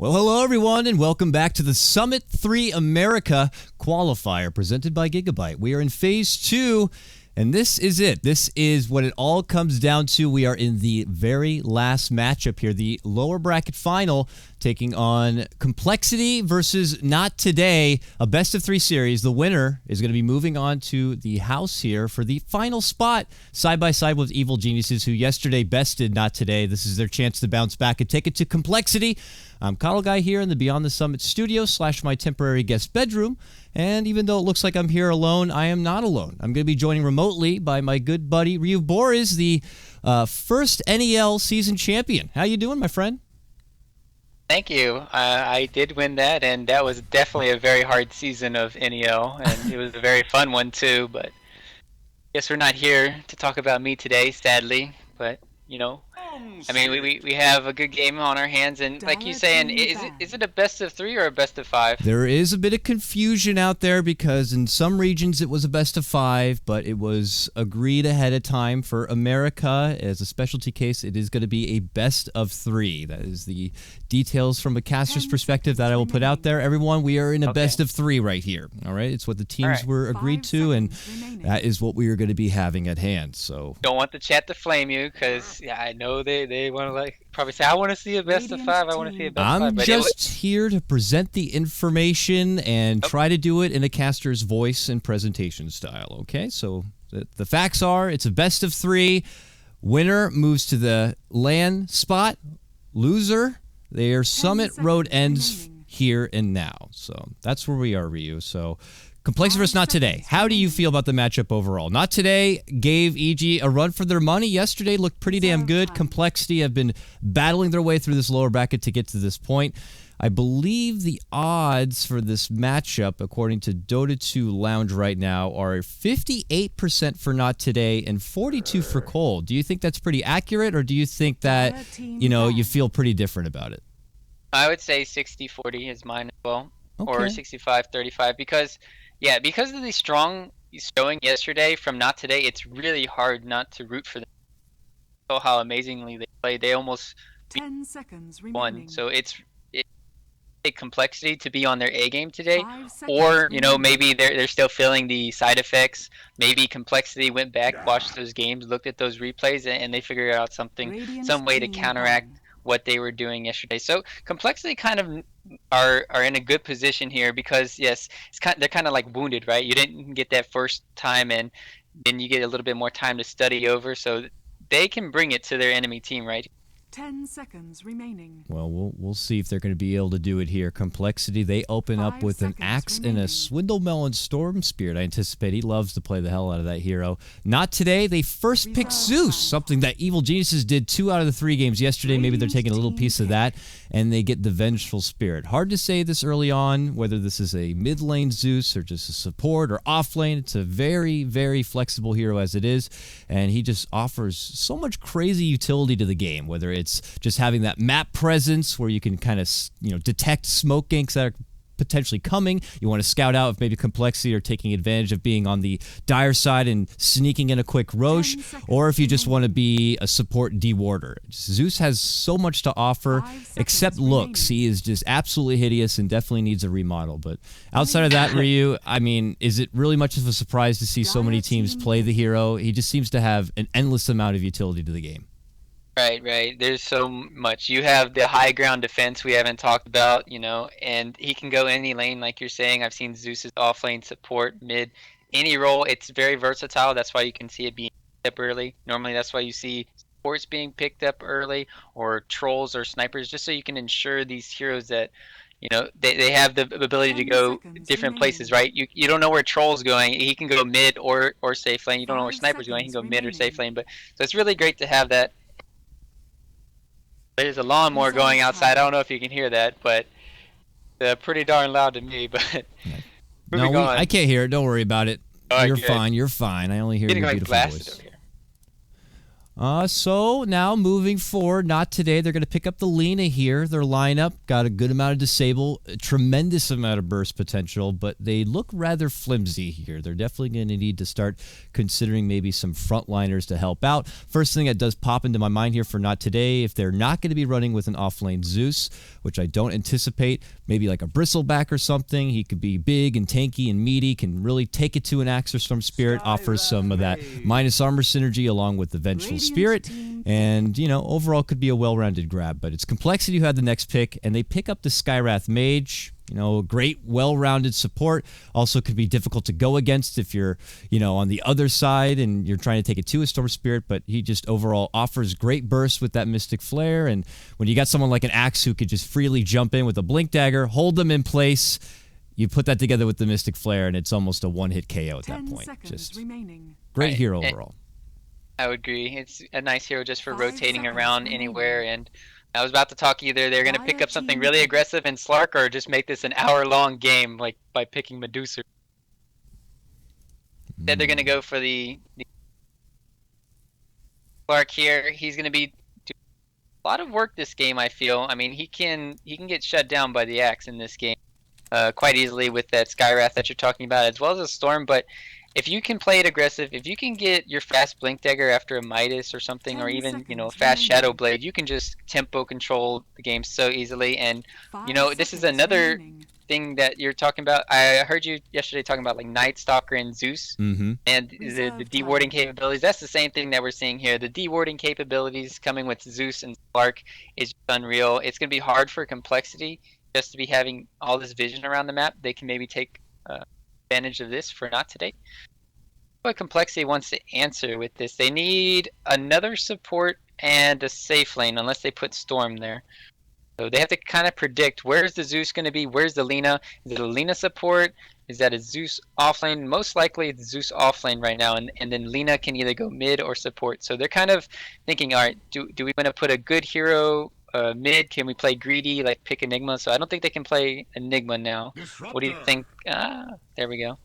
Well, hello everyone, and welcome back to the Summit 3 America qualifier presented by Gigabyte. We are in Phase 2, and this is it. This is what it all comes down to. We are in the very last matchup here, the lower bracket final, taking on KotLGuy versus NoT Today, a best-of-3 series. The winner is going to be moving on to the house here for the final spot, side-by-side with Evil Geniuses, who yesterday bested NoT Today. This is their chance to bounce back and take it to KotLGuy. I'm KotLGuy here in the Beyond the Summit studio / my temporary guest bedroom. And even though it looks like I'm here alone, I am not alone. I'm going to be joined remotely by my good buddy RyuUboruZ, the first NEL season champion. How you doing, my friend? Thank you. I did win that, and that was definitely a very hard season of NEL, and it was a very fun one too. But I guess we're not here to talk about me today, sadly. But you know, I mean, we have a good game on our hands, and like you saying, is it a best-of-3 or a best-of-5? There is a bit of confusion out there because in some regions it was a best-of-5, but it was agreed ahead of time for America. As a specialty case, it is going to be a best-of-3. That is the details from a caster's perspective that I will put out there. Everyone, we are in a best-of-3 right here. All right, it's what the teams were agreed to, and that is what we are going to be having at hand. So don't want the chat to flame you, because yeah, I know they want to probably say, I want to see a best-of-5. I want to see a best-of-5. I'm just here to present the information and try to do it in a caster's voice and presentation style. Okay, so the facts are it's a best-of-3. Winner moves to the LAN spot. Loser, their Summit Road ends here and now. So that's where we are, Ryu. So KotLGuy versus NoT Today. How do you feel about the matchup overall? NoT Today gave EG a run for their money. Yesterday looked pretty damn good. KotLGuy have been battling their way through this lower bracket to get to this point. I believe the odds for this matchup, according to Dota 2 Lounge right now, are 58% for NoT Today and 42% for CoL. Do you think that's pretty accurate, or do you think that, you feel pretty different about it? I would say 60-40 is mine as well, or 65-35, because of the strong showing yesterday from NoT Today, it's really hard not to root for them. So how amazingly they played. They almost 10 seconds won. So it's a KotLGuy to be on their A game today, or maybe they're still feeling the side effects. Maybe KotLGuy went back, watched those games, looked at those replays, and they figured out some way to counteract what they were doing yesterday. So KotLGuy kind of are in a good position here because they're kind of like wounded, right? You didn't get that first time, and then you get a little bit more time to study over, so they can bring it to their enemy team, right? 10 seconds remaining. Well, we'll see if they're going to be able to do it here. KotLGuy, they open up with an axe and a Swindlemelon Storm Spirit. I anticipate he loves to play the hell out of that hero. NoT Today, they first pick Zeus, something that Evil Geniuses did 2 out of the 3 games yesterday. Maybe they're taking a little piece of that, and they get the Vengeful Spirit. Hard to say this early on, whether this is a mid lane Zeus or just a support or off lane. It's a very, very flexible hero as it is, and he just offers so much crazy utility to the game, whether it's just having that map presence where you can kind of, detect smoke ganks that are potentially coming. You want to scout out if maybe KotLGuy are taking advantage of being on the dire side and sneaking in a quick Roche, or if you just want to be a support de-warder. Zeus has so much to offer, except looks. He is just absolutely hideous and definitely needs a remodel. But outside of that, Ryu, I mean, is it really much of a surprise to see so many teams play the hero? He just seems to have an endless amount of utility to the game. Right. There's so much. You have the high ground defense we haven't talked about, and he can go any lane, like you're saying. I've seen Zeus's off lane support, mid, any role. It's very versatile. That's why you can see it being picked up early. Normally, that's why you see supports being picked up early, or trolls or snipers, just so you can ensure these heroes that, they have the ability to go different places, right? You don't know where troll's going. He can go mid or safe lane. You don't know where sniper's going. He can go mid or safe lane. So it's really great to have that. There's a lawnmower going outside. I don't know if you can hear that, but pretty darn loud to me. But I can't hear it. Don't worry about it. You're fine. You're fine. I only hear your beautiful voice. So now moving forward, not today. They're going to pick up the Lena here. Their lineup got a good amount of disable, a tremendous amount of burst potential, but they look rather flimsy here. They're definitely going to need to start considering maybe some frontliners to help out. First thing that does pop into my mind here for not today, if they're not going to be running with an offlane Zeus, which I don't anticipate, maybe like a Bristleback or something. He could be big and tanky and meaty, can really take it to an Axe or Storm Spirit, offers some of that minus armor synergy along with the Vengeful Spirit, and, you know, overall could be a well-rounded grab. But it's Complexity who had the next pick, and they pick up the Skywrath Mage. You know, great, well-rounded support. Also could be difficult to go against if you're, you know, on the other side and you're trying to take it to a Storm Spirit, but he just overall offers great burst with that Mystic Flare. And when you got someone like an Axe who could just freely jump in with a Blink Dagger, hold them in place, you put that together with the Mystic Flare, and it's almost a one-hit KO at that point. Just great hero overall. I would agree. It's a nice hero just for rotating around anywhere. And I was about to talk either they're going to pick up something really aggressive in Slark or just make this an hour-long game, like by picking Medusa. Then they're going to go for the Slark here. He's going to be doing a lot of work this game, I feel. I mean, he can get shut down by the Axe in this game quite easily with that Skywrath that you're talking about, as well as a Storm. But if you can play it aggressive, if you can get your fast Blink Dagger after a Midas or something, or even, you know, fast Shadow Blade, you can just tempo control the game so easily. And, you know, this is another thing that you're talking about. I heard you yesterday talking about like Night Stalker and Zeus and the dewarding capabilities. That's the same thing that we're seeing here. The dewarding capabilities coming with Zeus and Slark is unreal. It's going to be hard for Complexity just to be having all this vision around the map. They can maybe take advantage of this for not today. What Complexity wants to answer with this, they need another support and a safe lane, unless they put Storm there. So they have to kind of predict, where's the Zeus going to be, where's the Lena? Is it a Lena support? Is that a Zeus offlane? Most likely it's Zeus offlane right now, and then Lena can either go mid or support. So they're kind of thinking, all right, do we want to put a good hero mid? Can we play greedy, like pick Enigma? So I don't think they can play Enigma now. What do you think? There we go.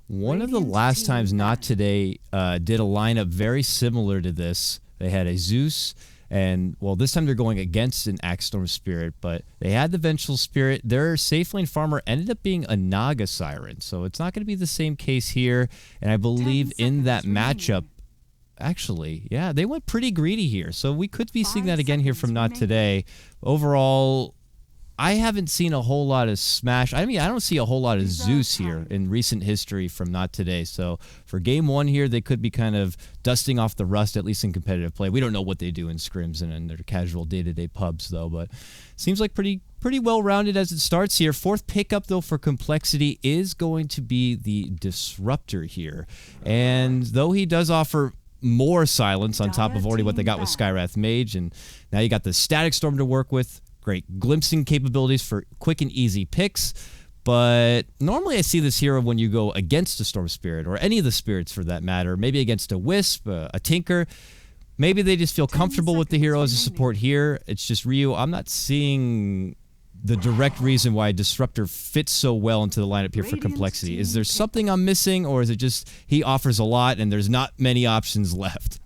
One of the last times Not Today did a lineup very similar to this. They had a Zeus, and, well, this time they're going against an Axe Storm Spirit, but they had the Vengeful Spirit. Their safe lane farmer ended up being a Naga Siren, so it's not going to be the same case here. And I believe in that matchup, actually, yeah, they went pretty greedy here. So we could be seeing that again here from Not Today. Overall, I haven't seen a whole lot of Smash. I mean, I don't see a whole lot of Zeus here in recent history from Not Today. So for game one here, they could be kind of dusting off the rust, at least in competitive play. We don't know what they do in scrims and in their casual day-to-day pubs, though. But seems like pretty well-rounded as it starts here. Fourth pickup, though, for Complexity is going to be the Disruptor here. And though he does offer more silence on top of already what they got with Skywrath Mage, and now you got the Static Storm to work with. Great glimpsing capabilities for quick and easy picks, but normally I see this hero when you go against a Storm Spirit, or any of the spirits for that matter, maybe against a Wisp, a Tinker. Maybe they just feel comfortable with the hero as a support here. It's just Ryu. I'm not seeing the direct reason why Disruptor fits so well into the lineup here for Complexity. Is there something I'm missing, or is it just he offers a lot and there's not many options left?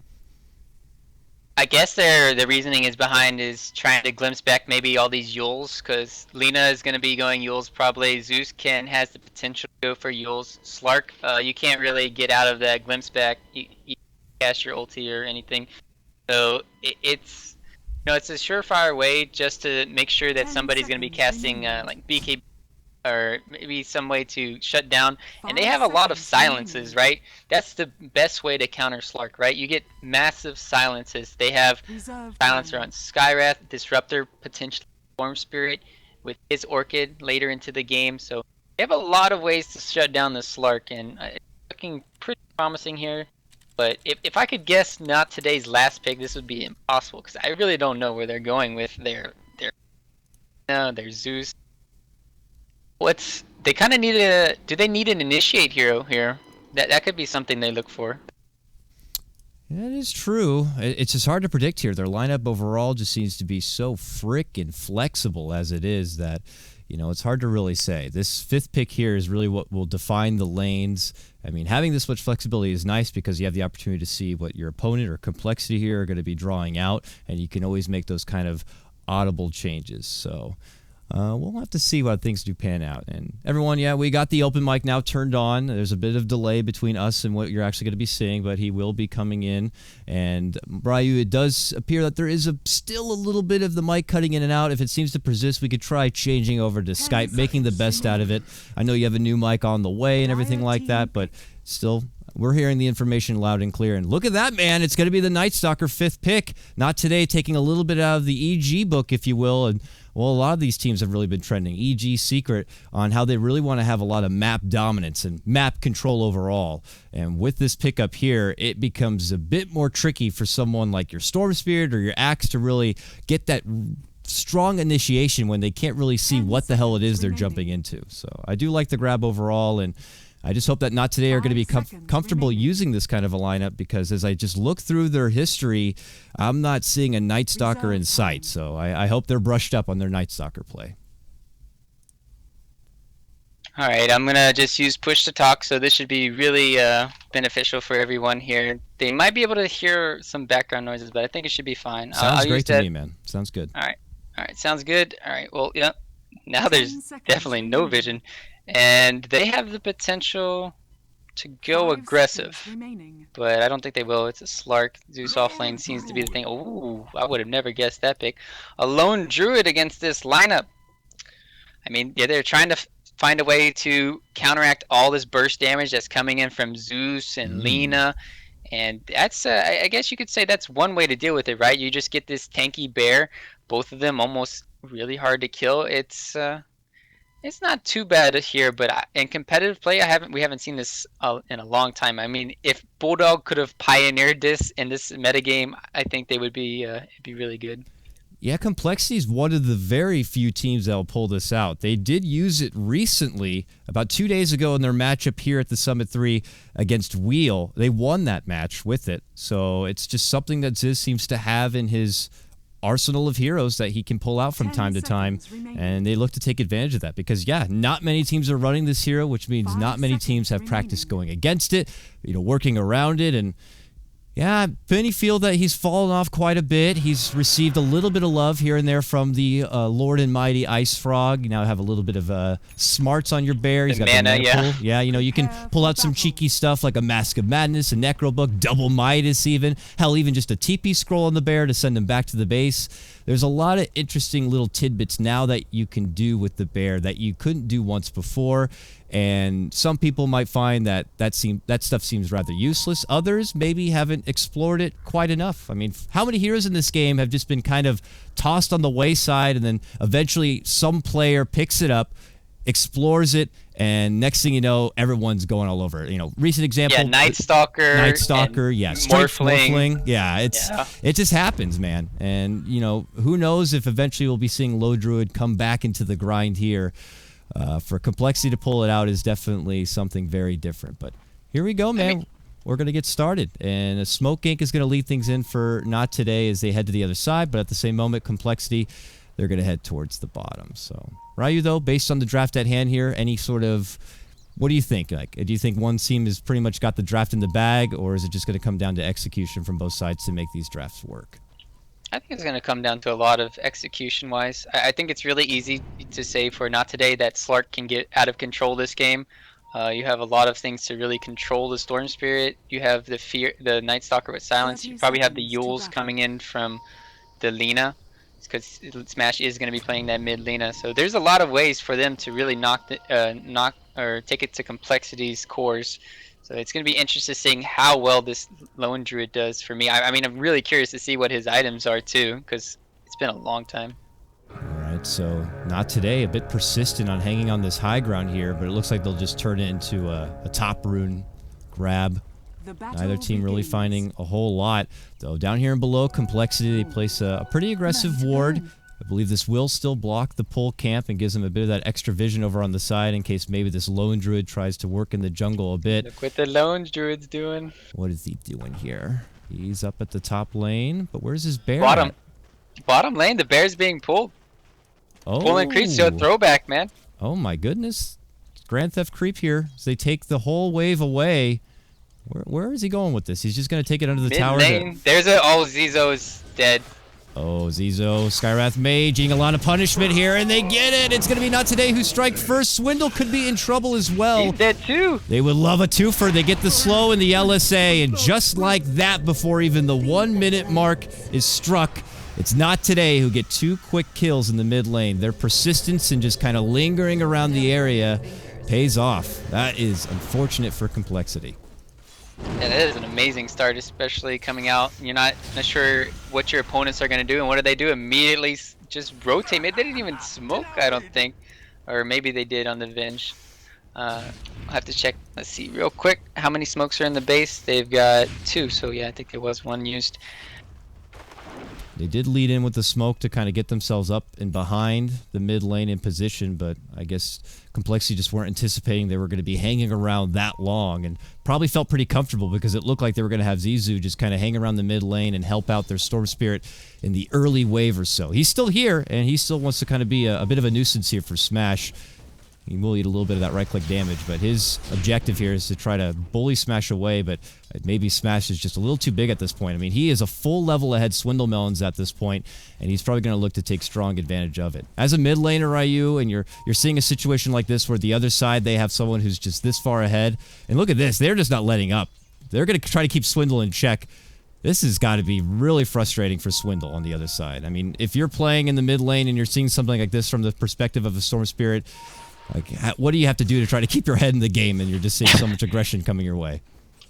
I guess the reasoning is behind is trying to glimpse back maybe all these Yules, because Lena is going to be going Yules probably. Zeus has the potential to go for Yules. Slark, you can't really get out of that glimpse back. You cast your ulti or anything. So it's a surefire way just to make sure that somebody's going to be casting like BK or maybe some way to shut down. And they have a lot of silences, right? That's the best way to counter Slark, right? You get massive silences. They have silencer on Skywrath, Disruptor, potentially Storm Spirit with his Orchid later into the game. So they have a lot of ways to shut down the Slark, and it's looking pretty promising here. But if I could guess Not Today's last pick, this would be impossible, because I really don't know where they're going with their Zeus. They kind of need do they need an initiate hero here? That could be something they look for. Yeah, it is true. It's just hard to predict here. Their lineup overall just seems to be so frickin' flexible as it is that, you know, it's hard to really say. This 5th pick here is really what will define the lanes. I mean, having this much flexibility is nice because you have the opportunity to see what your opponent or complexity here are going to be drawing out, and you can always make those kind of audible changes. So we'll have to see how things do pan out. And everyone, yeah, we got the open mic now turned on. There's a bit of delay between us and what you're actually going to be seeing, but he will be coming in. And Ryu, it does appear that there is still a little bit of the mic cutting in and out. If it seems to persist, we could try changing over to Skype, making the best out of it. I know you have a new mic on the way and everything like that, but still, we're hearing the information loud and clear. And look at that, man. It's going to be the Night Stalker 5th pick. Not today, taking a little bit out of the EG book, if you will. And, well, a lot of these teams have really been trending. EG secret on how they really want to have a lot of map dominance and map control overall. And with this pickup here, it becomes a bit more tricky for someone like your Storm Spirit or your Axe to really get that strong initiation when they can't really see what the hell it is they're jumping into. So I do like the grab overall, and I just hope that NoT today are going to be comfortable using this kind of a lineup, because as I just look through their history, I'm not seeing a Night Stalker in sight. So I hope they're brushed up on their Night Stalker play. All right, I'm going to just use push to talk, so this should be really beneficial for everyone here. They might be able to hear some background noises, but I think it should be fine. Sounds great to me, man. Sounds good. All right, sounds good. All right, well, yeah, now there's definitely no vision. And they have the potential to go aggressive, but I don't think they will. It's a Slark. Zeus off lane seems to be the thing. Ooh, I would have never guessed that pick. A lone druid against this lineup. I mean, yeah, they're trying to find a way to counteract all this burst damage that's coming in from Zeus and Lina. And that's, I guess you could say that's one way to deal with it, right? You just get this tanky bear, both of them almost really hard to kill. It's not too bad here, but in competitive play, we haven't seen this in a long time. I mean, if Bulldog could have pioneered this in this metagame, I think they would be it'd be really good. Yeah, Complexity is one of the very few teams that will pull this out. They did use it recently, about 2 days ago in their matchup here at the Summit 3 against Wheel. They won that match with it, so it's just something that Ziz seems to have in his arsenal of heroes that he can pull out from time to time, and they look to take advantage of that because, yeah, not many teams are running this hero, which means not many teams have practice going against it, you know, working around it. And yeah, Penny feel that he's fallen off quite a bit. He's received a little bit of love here and there from the Lord and Mighty Ice Frog. You now have a little bit of smarts on your bear. He's got the mana pool. Yeah, you know, you can pull out some cheeky stuff like a Mask of Madness, a Necro Book, Double Midas even. Hell, even just a TP scroll on the bear to send him back to the base. There's a lot of interesting little tidbits now that you can do with the bear that you couldn't do once before. And some people might find that stuff seems rather useless. Others maybe haven't explored it quite enough. I mean, how many heroes in this game have just been kind of tossed on the wayside, and then eventually some player picks it up, explores it, and next thing you know, everyone's going all over it. You know, recent example. Yeah, Night Stalker. Yeah, Morphling. Yeah, it just happens, man. And you know, who knows if eventually we'll be seeing Low Druid come back into the grind here. For Complexity to pull it out is definitely something very different. But here we go, man. We're going to get started. And a Smoke Ink is going to lead things in for NoT today as they head to the other side. But at the same moment, Complexity, they're going to head towards the bottom. So, Ryu, though, based on the draft at hand here, any sort of... What do you think? Like, do you think one team has pretty much got the draft in the bag, or is it just going to come down to execution from both sides to make these drafts work? I think it's going to come down to a lot of execution-wise. I think it's really easy to say for NoT today that Slark can get out of control this game. You have a lot of things to really control the Storm Spirit. You have the Night Stalker with Silence. You probably have the Yules coming in from the Lina, because Smash is going to be playing that mid Lina. So there's a lot of ways for them to really take it to Complexity's cores. So it's going to be interesting seeing how well this Lone Druid does for me. I mean, I'm really curious to see what his items are too, because it's been a long time. All right, so NoT today, a bit persistent on hanging on this high ground here, but it looks like they'll just turn it into a top rune grab. Neither team really finding a whole lot. Though down here and below, Complexity, they place a pretty aggressive ward. I believe this will still block the pull camp and gives them a bit of that extra vision over on the side in case maybe this Lone Druid tries to work in the jungle a bit. Look what the Lone Druid's doing. What is he doing here? He's up at the top lane, but where's his bear Bottom. at? Bottom lane, the bear's being pulled. Pulling creeps to a throwback, man. Oh my goodness. Grand Theft Creep here. As they take the whole wave away. Where is he going with this? He's just going to take it under the tower. There's a... Oh, Zizo is dead. Oh, Zizo, Skywrath Mage, getting a lot of punishment here, and they get it! It's going to be Not Today who strike first. Swindle could be in trouble as well. He's dead too. They would love a twofer. They get the slow and the LSA, and just like that, before even the 1 minute mark is struck, it's Not Today who get 2 quick kills in the mid lane. Their persistence and just kind of lingering around the area pays off. That is unfortunate for Complexity. Yeah, that is an amazing start, especially coming out. You're not sure what your opponents are going to do, and what do they do? Immediately just rotate. Maybe they didn't even smoke, I don't think. Or maybe they did on the Venge. I'll have to check. Let's see real quick how many smokes are in the base. They've got 2, so yeah, I think there was 1 used. They did lead in with the smoke to kind of get themselves up and behind the mid lane in position, but I guess Complexity just weren't anticipating they were going to be hanging around that long, and probably felt pretty comfortable because it looked like they were going to have Zizu just kind of hang around the mid lane and help out their Storm Spirit in the early wave or so. He's still here, and he still wants to kind of be a bit of a nuisance here for Smash. He will eat a little bit of that right-click damage, but his objective here is to try to bully Smash away, but maybe Smash is just a little too big at this point. I mean, he is a full level ahead Swindle Melons at this point, and he's probably going to look to take strong advantage of it. As a mid laner, Ryu, and you're seeing a situation like this where the other side, they have someone who's just this far ahead, and look at this, they're just not letting up. They're going to try to keep Swindle in check. This has got to be really frustrating for Swindle on the other side. I mean, if you're playing in the mid lane and you're seeing something like this from the perspective of a Storm Spirit, like, what do you have to do to try to keep your head in the game, and you're just seeing so much aggression coming your way?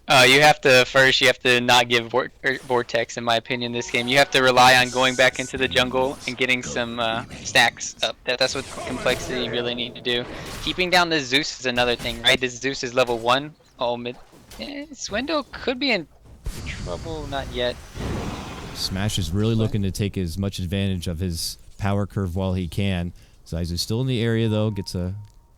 You have to not give Vortex, in my opinion, this game. You have to rely on going back into the jungle and getting some stacks up. That's what Complexity really need to do. Keeping down the Zeus is another thing, right? This Zeus is level 1. Oh, mid. Swindle could be in trouble, not yet. Smash is really looking to take as much advantage of his power curve while he can. Zizu's still in the area, though.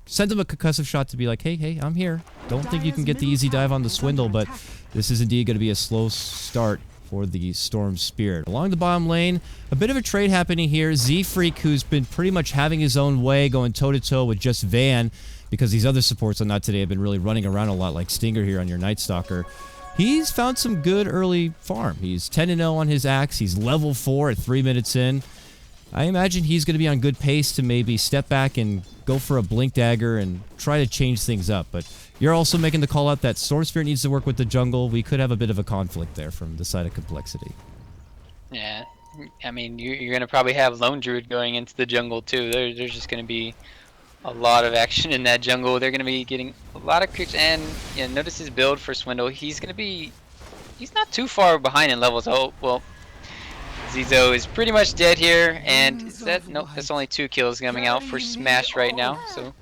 Sends him a concussive shot to be like, hey, I'm here. Don't think you can get the easy dive on the Swindle, but this is indeed going to be a slow start for the Storm Spirit. Along the bottom lane, a bit of a trade happening here. Z-Freak, who's been pretty much having his own way, going toe-to-toe with just Van, because these other supports on Not Today have been really running around a lot, like Stinger here on your Night Stalker. He's found some good early farm. He's 10-0 on his axe. He's level 4 at 3 minutes in. I imagine he's going to be on good pace to maybe step back and go for a Blink Dagger and try to change things up. But you're also making the call out that Storm Spirit needs to work with the jungle. We could have a bit of a conflict there from the side of Complexity. Yeah, I mean, you're going to probably have Lone Druid going into the jungle too. There's just going to be a lot of action in that jungle. They're going to be getting a lot of creeps. And notice his build for Swindle. He's not too far behind in levels. Oh, well. Zizo is pretty much dead here, and nope, that's only 2 kills coming out for Smash right now. So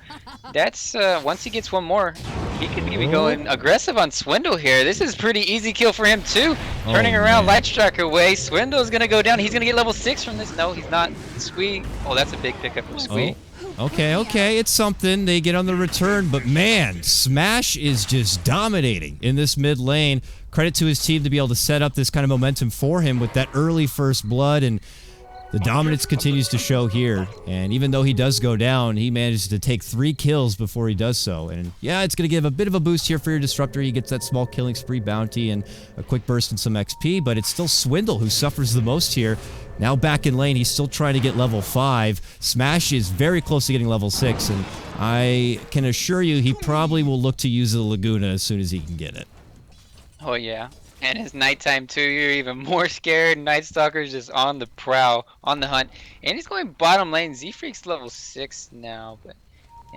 that's once he gets 1 more, he could be going aggressive on Swindle here. This is pretty easy kill for him too. Turning around, Light Strike away. Swindle is gonna go down. He's gonna get level 6 from this. No, he's not. Squee. Oh, that's a big pickup from Squee. Okay, it's something. They get on the return, but man, Smash is just dominating in this mid lane. Credit to his team to be able to set up this kind of momentum for him with that early first blood, and the dominance continues to show here. And even though he does go down, he manages to take 3 kills before he does so. And yeah, it's going to give a bit of a boost here for your Disruptor. He gets that small killing spree bounty and a quick burst and some XP, but it's still Swindle who suffers the most here. Now back in lane, he's still trying to get level 5. Smash is very close to getting level 6, and I can assure you he probably will look to use the Laguna as soon as he can get it. Oh yeah, and it's nighttime too. You're even more scared. Night Stalker's just on the prowl, on the hunt, and he's going bottom lane. Z-Freak's level 6 now, but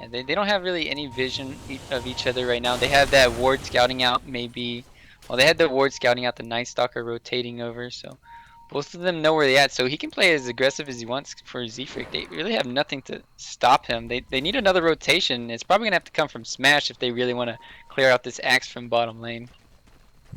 yeah, they don't have really any vision of each other right now. They have that ward scouting out, maybe. Well, they had the ward scouting out, the Night Stalker rotating over, so both of them know where they're at. So he can play as aggressive as he wants for Z-Freak. They really have nothing to stop him. They need another rotation. It's probably gonna have to come from Smash if they really want to clear out this axe from bottom lane.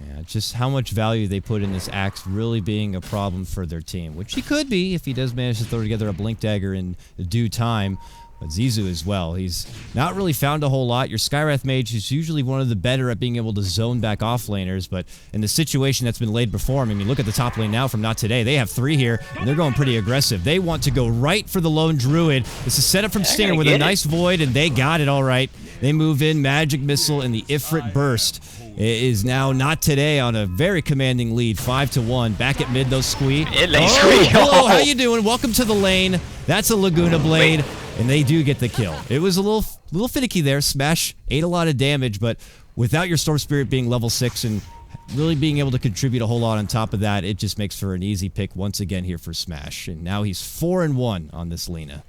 Yeah, just how much value they put in this axe really being a problem for their team, which he could be if he does manage to throw together a Blink Dagger in due time. But Zizou as well. He's not really found a whole lot. Your Skywrath Mage is usually one of the better at being able to zone back offlaners, but in the situation that's been laid before him, I mean, look at the top lane now from Not Today. They have 3 here, and they're going pretty aggressive. They want to go right for the lone Druid. This is set up from Stinger with a nice Void, and they got it all right. They move in, Magic Missile, and the Ifrit Burst. It is now Not Today on a very commanding lead, 5-1. Back at mid, though, Squee. Hello, how you doing? Welcome to the lane. That's a Laguna Blade. And they do get the kill. It was a little finicky there. Smash ate a lot of damage, but without your Storm Spirit being level 6 and really being able to contribute a whole lot on top of that, it just makes for an easy pick once again here for Smash. And now he's 4-1 on this Lena.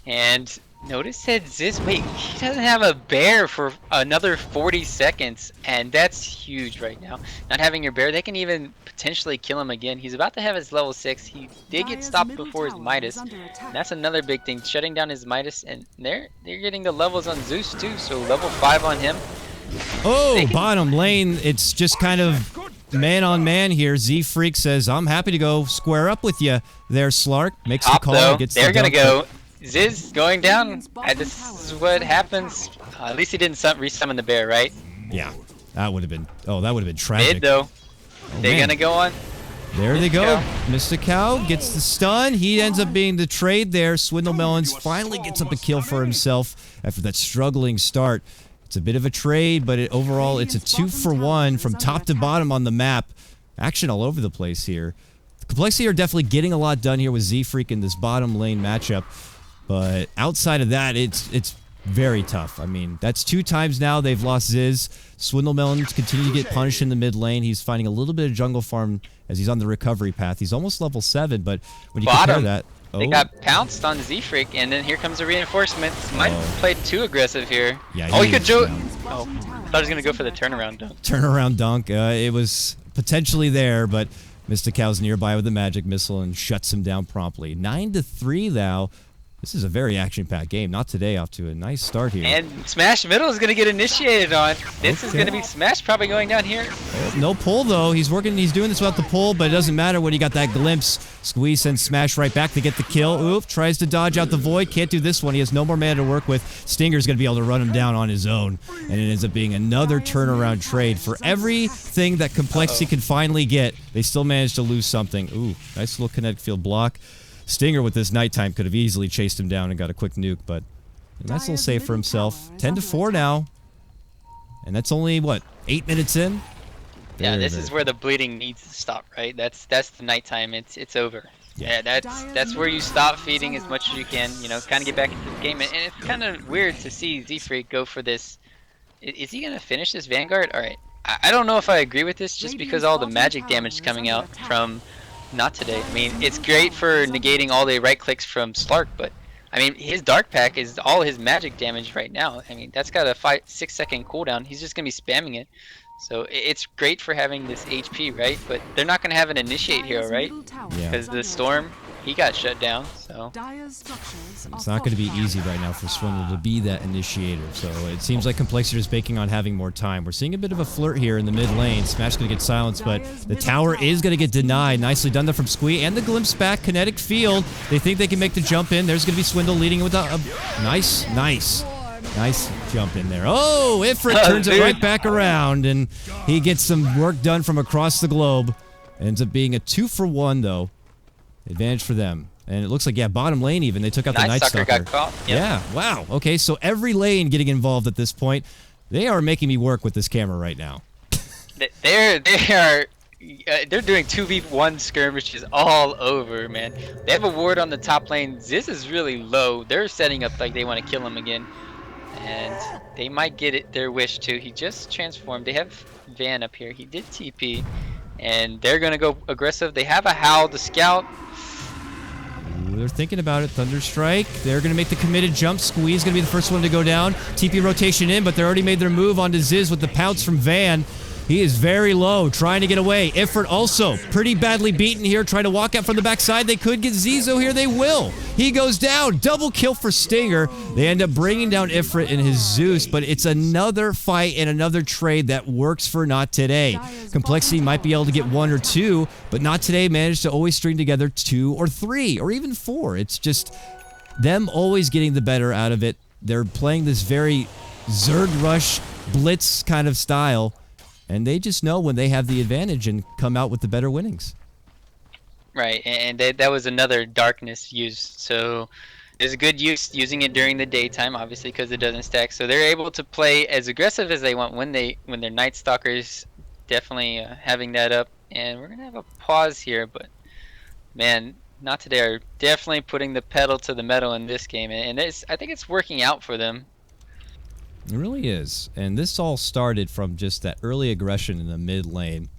And notice that Ziz, wait, he doesn't have a bear for another 40 seconds, and that's huge right now. Not having your bear, they can even potentially kill him again. He's about to have his level 6. He did get stopped before his Midas. And that's another big thing, shutting down his Midas, and they're getting the levels on Zeus too, so level 5 on him. Oh, bottom lane, it's just kind of man on man here. Z-Freak says, I'm happy to go square up with you there, Slark. Makes the call, though, gets they're the gonna dump. go. Ziz going down. This is what happens. At least he didn't resummon the bear, right? Yeah, that would have been. Oh, that would have been tragic. Mid though. Oh, they're man. gonna go on. There they go. Mr. Cow gets the stun. He ends up being the trade there. Swindle Melons finally gets up a kill for himself after that struggling start. It's a bit of a trade, but overall it's a 2-for-1 from top to bottom on the map. Action all over the place here. The Complexity are definitely getting a lot done here with Z-Freak in this bottom lane matchup. But outside of that, it's very tough. I mean, that's 2 times now they've lost Ziz. Swindle Melons continue to get punished in the mid lane. He's finding a little bit of jungle farm as he's on the recovery path. He's almost level 7, but when you compare that... They got pounced on Z-Freak, and then here comes a reinforcement. Might have played too aggressive here. Yeah, he could do... Oh, I thought he was going to go for the turnaround dunk. Turnaround dunk. It was potentially there, but Mr. Cow's nearby with the Magic Missile and shuts him down promptly. 9-3 now. This is a very action-packed game. Not Today off to a nice start here. And Smash Middle is going to get initiated on. This is going to be Smash probably going down here. No pull, though. He's doing this without the pull, but it doesn't matter when you got that glimpse. Squeeze sends Smash right back to get the kill. Oop, tries to dodge out the Void. Can't do this one. He has no more mana to work with. Stinger's going to be able to run him down on his own. And it ends up being another turnaround trade. For everything that Complexity can finally get, they still managed to lose something. Ooh, nice little kinetic field block. Stinger with this nighttime could have easily chased him down and got a quick nuke, but a nice little save for himself. 10-4 now. And that's only, what, 8 minutes in? Yeah, this is where the bleeding needs to stop, right? That's the nighttime. It's over. Yeah, that's where you stop feeding as much as you can, you know, kind of get back into the game. And it's kind of weird to see Z-Freak go for this. Is he going to finish this Vanguard? All right. I don't know if I agree with this just because all the magic damage is coming out from... Not Today. I mean, it's great for negating all the right clicks from Slark, but I mean, his Dark Pack is all his magic damage right now. I mean, that's got a 5-6 second cooldown. He's just gonna be spamming it. So it's great for having this HP, right? But they're not gonna have an initiate hero, right? Because the Storm, he got shut down. So it's not going to be easy right now for Swindle to be that initiator. So it seems like Complexity is banking on having more time. We're seeing a bit of a flirt here in the mid lane. Smash going to get silenced, but the tower is going to get denied. Nicely done there from Squee, and the glimpse back, kinetic field. They think they can make the jump in. There's going to be Swindle leading with a nice jump in there. Oh, Ifrit turns it right back around, and he gets some work done from across the globe. Ends up being a 2-for-1 though. Advantage for them. And it looks like, yeah, bottom lane even. They took out the Night Stalker. Got caught. Yep. Yeah, wow. Okay, so every lane getting involved at this point. They are making me work with this camera right now. They're doing 2v1 skirmishes all over, man. They have a ward on the top lane. Ziz is really low. They're setting up like they want to kill him again. And they might get their wish too. He just transformed. They have Van up here. He did TP. And they're going to go aggressive. They have a Howl to scout. Ooh, they're thinking about it. Thunderstrike. They're going to make the committed jump. Squeeze going to be the first one to go down. TP rotation in, but they already made their move onto Ziz with the pounce from Van. He is very low, trying to get away. Ifrit also pretty badly beaten here, trying to walk out from the backside. They could get Zizo here. They will. He goes down. Double kill for Stinger. They end up bringing down Ifrit and his Zeus, but it's another fight and another trade that works for Not Today. Complexity might be able to get 1 or 2, but Not Today managed to always string together 2 or 3 or even 4. It's just... them always getting the better out of it. They're playing this very Zerg Rush blitz kind of style, and they just know when they have the advantage and come out with the better winnings. Right, and that was another darkness used. So there's a good use using it during the daytime, obviously, because it doesn't stack. So they're able to play as aggressive as they want when they're Night Stalkers. Definitely having that up, and we're gonna have a pause here. But man, not today. Are definitely putting the pedal to the metal in this game, and I think it's working out for them. It really is, and this all started from just that early aggression in the mid lane.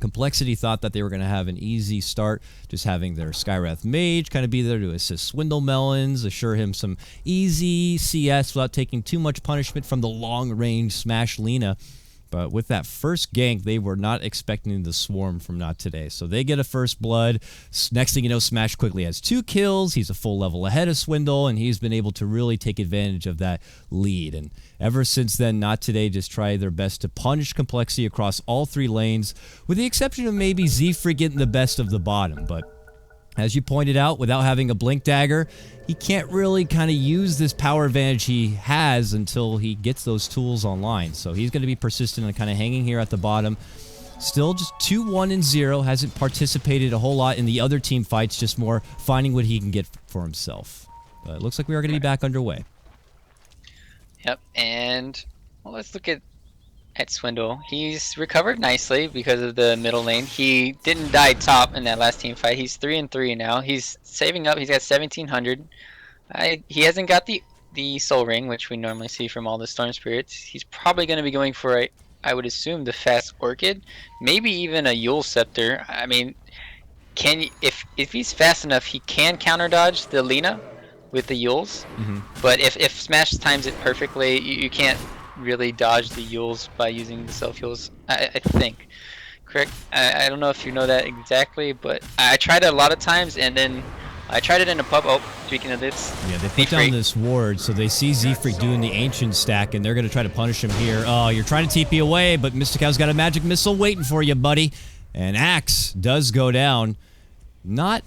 Complexity thought that they were going to have an easy start, just having their Skywrath Mage kind of be there to assist Swindle Melons, assure him some easy CS without taking too much punishment from the long-range Smash Lina. But with that first gank, they were not expecting the swarm from Not Today. So they get a first blood. Next thing you know, Smash quickly has 2 kills. He's a full level ahead of Swindle, and he's been able to really take advantage of that lead. And ever since then, Not Today just tried their best to punish Complexity across all 3 lanes, with the exception of maybe Z-Freak getting the best of the bottom. But as you pointed out, without having a Blink Dagger, he can't really kind of use this power advantage he has until he gets those tools online. So he's going to be persistent and kind of hanging here at the bottom. Still just 2-1-0, hasn't participated a whole lot in the other team fights, just more finding what he can get for himself. But it looks like we are going to be back underway. Yep, and well, let's look at Swindle. He's recovered nicely because of the middle lane. He didn't die top in that last team fight. He's 3-3 now. He's saving up. He's got 1700. He hasn't got the Soul Ring, which we normally see from all the Storm Spirits. He's probably going to be going for I would assume the fast Orchid, maybe even a Yule Scepter. I mean, if he's fast enough, he can counter dodge the Lina with the Yules. But if Smash times it perfectly, you can't really dodge the Yules by using the self-Yules, I think. Correct? I don't know if you know that exactly, but I tried it a lot of times, and then I tried it in a pub. Oh, speaking of this. Yeah, they put down this ward, so they see Z-Freak doing the Ancient stack, and they're going to try to punish him here. Oh, you're trying to TP away, but Mysticow's got a magic missile waiting for you, buddy. And Axe does go down. Not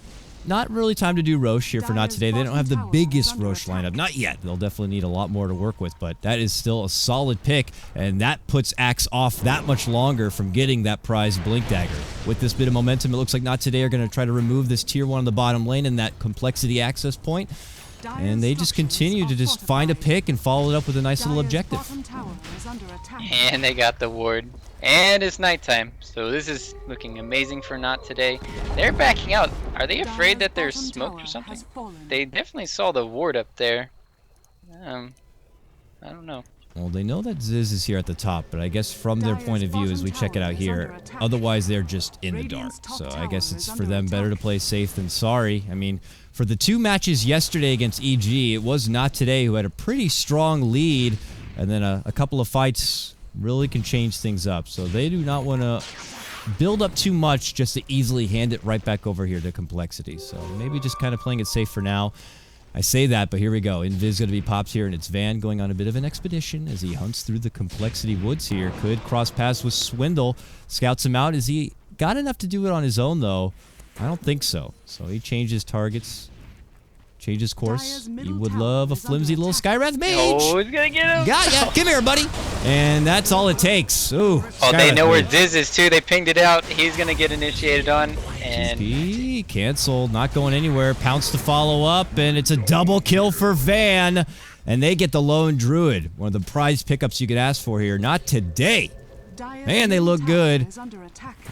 really time to do Roche here for Not Today. They don't have the biggest Roche lineup. Not yet. They'll definitely need a lot more to work with, but that is still a solid pick, and that puts Axe off that much longer from getting that prized Blink Dagger. With this bit of momentum, it looks like Not Today are going to try to remove this tier 1 on the bottom lane and that Complexity access point, and they just continue to just find a pick and follow it up with a nice little objective. And they got the ward. And it's nighttime, so this is looking amazing for Not Today. They're backing out. Are they afraid that there's smoke or something? They definitely saw the ward up there. I don't know. Well, they know that Ziz is here at the top, but I guess from their point of view as we check it out here, otherwise they're just in the dark. So I guess it's for them better to play safe than sorry. I mean, for the 2 matches yesterday against EG, it was Not Today who had a pretty strong lead, and then a couple of fights really can change things up. So they do not want to build up too much just to easily hand it right back over here to Complexity. So maybe just kind of playing it safe for now. I say that, but here we go. Invis going to be popped here, and it's Van going on a bit of an expedition as he hunts through the Complexity woods here. Could cross paths with Swindle. Scouts him out. Is he got enough to do it on his own, though? I don't think so. So he changes targets. Changes course. You would love a flimsy little Skywrath Mage. Oh, he's gonna get him. Got ya. Come here, buddy. And that's all it takes. Ooh. Oh, they know where Mage. Ziz is too. They pinged it out. He's gonna get initiated on. And GP canceled. Not going anywhere. Pounce to follow up, and it's a double kill for Van. And they get the Lone Druid. One of the prize pickups you could ask for here. Not today. Man, they look good.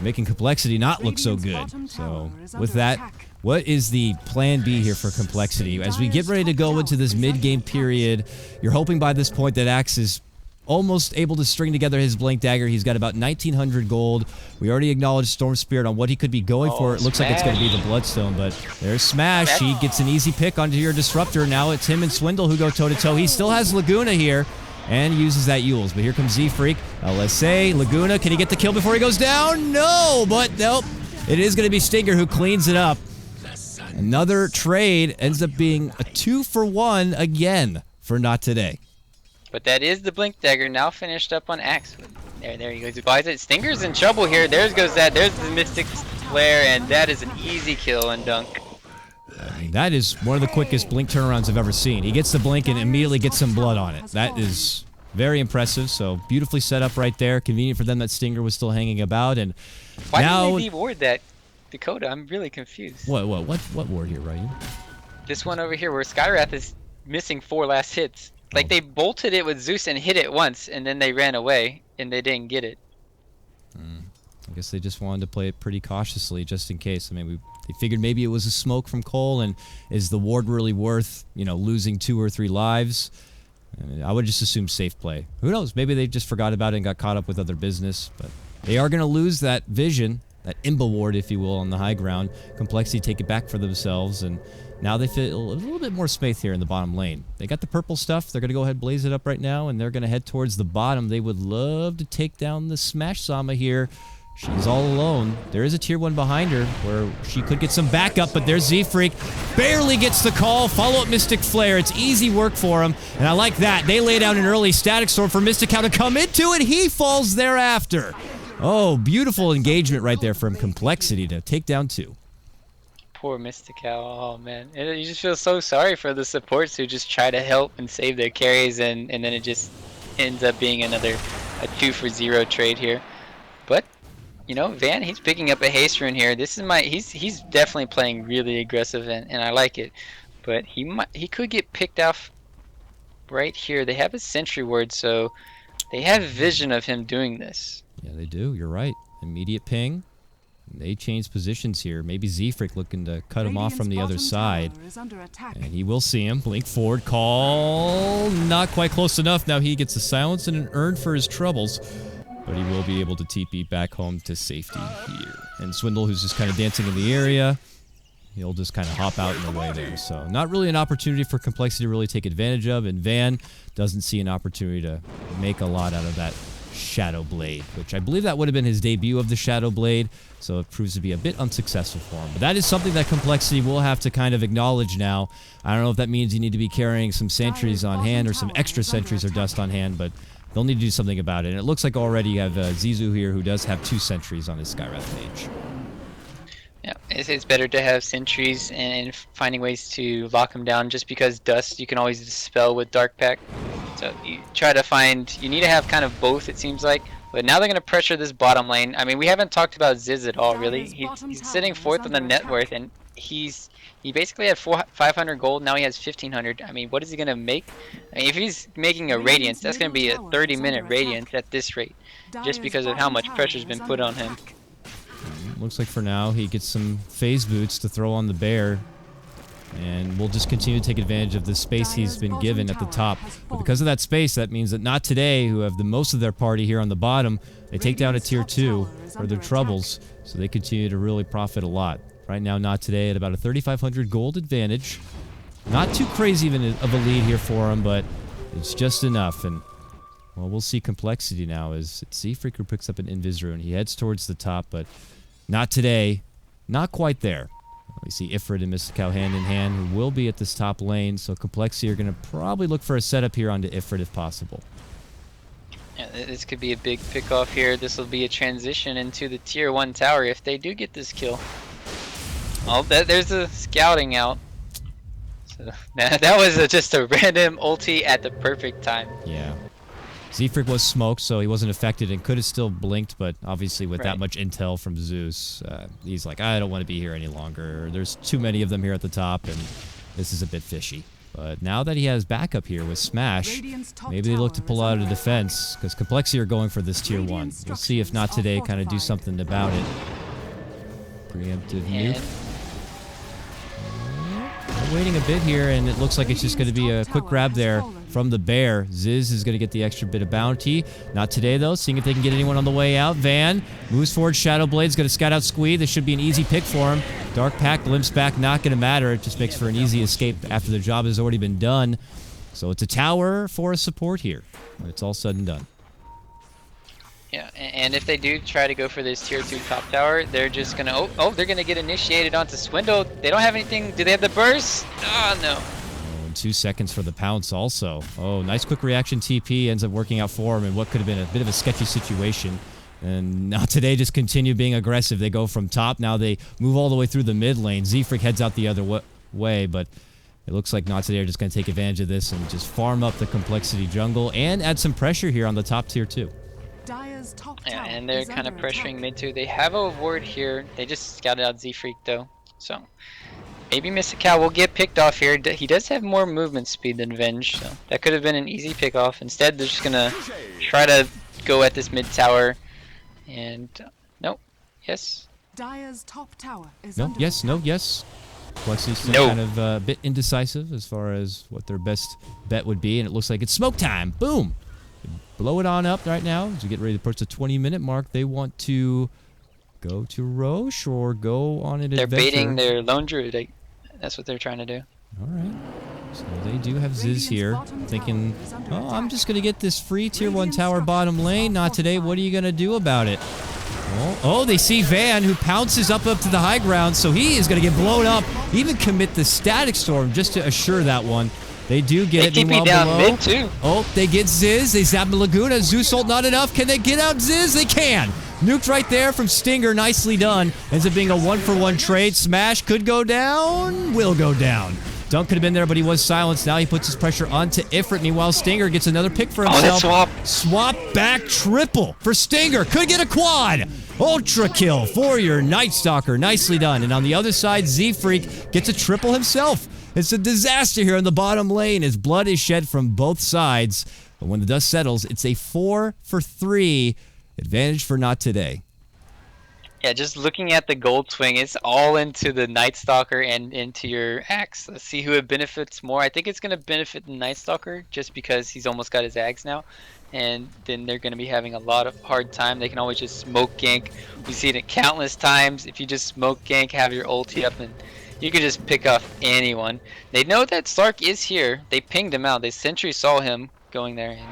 Making Complexity not look so good. So with that, what is the plan B here for Complexity? As we get ready to go into this mid-game period, you're hoping by this point that Axe is almost able to string together his Blink Dagger. He's got about 1,900 gold. We already acknowledged Storm Spirit on what he could be going for. It looks like it's going to be the Bloodstone, but there's Smash. He gets an easy pick onto your Disruptor. Now it's him and Swindle who go toe-to-toe. He still has Laguna here and uses that Yules, but here comes Z-Freak. LSA, Laguna, can he get the kill before he goes down? No, but nope. It is going to be Stinger who cleans it up. Another trade ends up being a 2-for-1 again for Not Today. But that is the Blink Dagger now finished up on Axe. There he goes. He buys it. Stinger's in trouble here. There goes that. There's the Mystic Flare, and that is an easy kill and dunk. That is one of the quickest blink turnarounds I've ever seen. He gets the blink and immediately gets some blood on it. That is very impressive. So beautifully set up right there. Convenient for them that Stinger was still hanging about. And why now, did they de-ward that Dakota? I'm really confused. What ward here, Ryu? This one over here where Skywrath is missing 4 last hits. Like they bolted it with Zeus and hit it once, and then they ran away, and they didn't get it. I guess they just wanted to play it pretty cautiously, just in case. I mean, they figured maybe it was a smoke from CoL, and is the ward really worth, you know, losing 2 or 3 lives? I would just assume safe play. Who knows? Maybe they just forgot about it and got caught up with other business. But they are going to lose that vision, that Imba ward, if you will, on the high ground. Complexity take it back for themselves, and now they feel a little bit more space here in the bottom lane. They got the purple stuff. They're going to go ahead and blaze it up right now, and they're going to head towards the bottom. They would love to take down the Smash Sama here. She's all alone. There is a tier 1 behind her where she could get some backup, but there's Z-Freak. Barely gets the call. Follow up Mystic Flare. It's easy work for him, and I like that. They lay down an early Static Storm for Mystical to come into it. He falls thereafter. Oh, beautiful engagement right there from Complexity to take down 2. Poor Mystical. Oh man, you just feel so sorry for the supports who just try to help and save their carries, and then it just ends up being a 2 for 0 trade here. But you know, Van, he's picking up a haste rune here. This is he's definitely playing really aggressive, and I like it. But he could get picked off right here. They have a sentry ward, so they have vision of him doing this. Yeah, they do. You're right. Immediate ping. They change positions here. Maybe Z-Freak looking to cut him off from the other side. And he will see him. Blink forward. Call. Not quite close enough. Now he gets a silence and an earn for his troubles. But he will be able to TP back home to safety here. And Swindle, who's just kind of dancing in the area, he'll just kind of hop out in the way there. So not really an opportunity for Complexity to really take advantage of. And Van doesn't see an opportunity to make a lot out of that Shadow Blade, which I believe that would have been his debut of the Shadow Blade, so it proves to be a bit unsuccessful for him. But that is something that Complexity will have to kind of acknowledge now. I don't know if that means you need to be carrying some sentries on hand or some extra sentries or dust on hand, but they'll need to do something about it. And it looks like already you have Zizou here, who does have 2 sentries on his Skywrath mage. Yeah, it's better to have sentries and finding ways to lock them down, just because dust you can always dispel with Dark Pack. So you try to find, you need to have kind of both, it seems like. But now they're going to pressure this bottom lane. I mean, we haven't talked about Ziz at all, really. He's sitting 4th on the net worth, and he basically had 500 gold. Now he has 1,500. I mean, what is he going to make? I mean, if he's making a Radiance, that's going to be a 30-minute Radiance at this rate, just because of how much pressure's been put on him. Looks like for now he gets some phase boots to throw on the bear, and we'll just continue to take advantage of the space he's been given at the top. But because of that space, that means that Not Today, who have the most of their party here on the bottom, they take down a tier 2 for their troubles, so they continue to really profit a lot. Right now, Not Today at about a 3,500 gold advantage. Not too crazy of a lead here for him, but it's just enough. And well, we'll see Complexity now as it's Z-Freak who picks up an Invis rune. He heads towards the top, but Not Today, not quite there. We see Ifrit and Mystical hand in hand, who will be at this top lane, so Complexity are going to probably look for a setup here onto Ifrit if possible. Yeah, this could be a big pick-off here. This will be a transition into the tier 1 tower if they do get this kill. Oh, there's a scouting out. So that was just a random ulti at the perfect time. Yeah. Z-Freak was smoked, so he wasn't affected and could have still blinked, but obviously with that much intel from Zeus, he's like, I don't want to be here any longer. There's too many of them here at the top, and this is a bit fishy. But now that he has backup here with Smash, maybe they look to pull out a defense, because Complexity are going for this tier 1. We'll see if Not Today kind of do something about it. Preemptive nuke. We're waiting a bit here, and it looks like it's just going to be a quick grab there from the bear. Ziz is going to get the extra bit of bounty. Not today, though. Seeing if they can get anyone on the way out. Van moves forward. Shadow Blade's going to scout out Squee. This should be an easy pick for him. Dark Pack limps back. Not going to matter. It just makes for an easy escape after the job has already been done. So it's a tower for a support here. It's all said and done. Yeah, and if they do try to go for this tier 2 top tower, they're just going to... Oh, they're going to get initiated onto Swindle. They don't have anything. Do they have the burst? Oh, no. 2 seconds for the pounce also. Oh, nice quick reaction TP ends up working out for him in what could have been a bit of a sketchy situation. And Not Today just continue being aggressive. They go from top. Now they move all the way through the mid lane. Z-Freak heads out the other way. way, but it looks like NoT Today are just going to take advantage of this and just farm up the complexity jungle and add some pressure here on the top tier too. Dire's top Yeah, tower and they're is kind of under pressuring attack. mid too. They have a ward here. They just scouted out Z-Freak though, so maybe Mr. Cow will get picked off here. He does have more movement speed than Venge, so that could have been an easy pick off. Instead, they're just gonna try to go at this mid tower, and nope, yes, Dire's top tower is No, under yes, attack. no, yes. Plexi's still No. kind of a bit indecisive as far as what their best bet would be, and it looks like it's smoke time. Boom! Blow it on up right now as we get ready to approach the 20-minute mark. They want to go to Roche or go on an they're adventure. baiting their lone druid. That's what they're trying to do. All right. So they do have Ziz Radiant's here, bottom thinking, tower is under oh, I'm attack. just going to get this free tier 1 Radiant tower bottom structures lane. are Not today. fortified. What are you going to do about it? Oh, they see Van, who pounces up to the high ground, so he is going to get blown up. Even commit the Static Storm just to assure that one. They do get it. They keep me Meanwhile, down below, mid too. oh, they get Ziz. They zap the Laguna. Zeus ult not enough. Can they get out Ziz? They can. Nuked right there from Stinger. Nicely done. Ends up being a 1-for-1 trade. Smash could go down. Will go down. Dunk could have been there, but he was silenced. Now he puts his pressure onto Ifrit. Meanwhile, Stinger gets another pick for Oh, that himself. swap. Swap back triple for Stinger. Could get a quad. Ultra kill for your Night Stalker. Nicely done. And on the other side, Z-Freak gets a triple himself. It's a disaster here in the bottom lane as blood is shed from both sides. But when the dust settles, it's a 4-for-3 advantage for NoT Today. Yeah, just looking at the gold swing, it's all into the Night Stalker and into your axe. Let's see who it benefits more. I think it's going to benefit the Night Stalker just because he's almost got his axe now. And then they're going to be having a lot of hard time. They can always just smoke gank. We see it countless times. If you just smoke gank, have your ulti up, and you can just pick off anyone. They know that Slark is here. They pinged him out. They sentry saw him going there. And,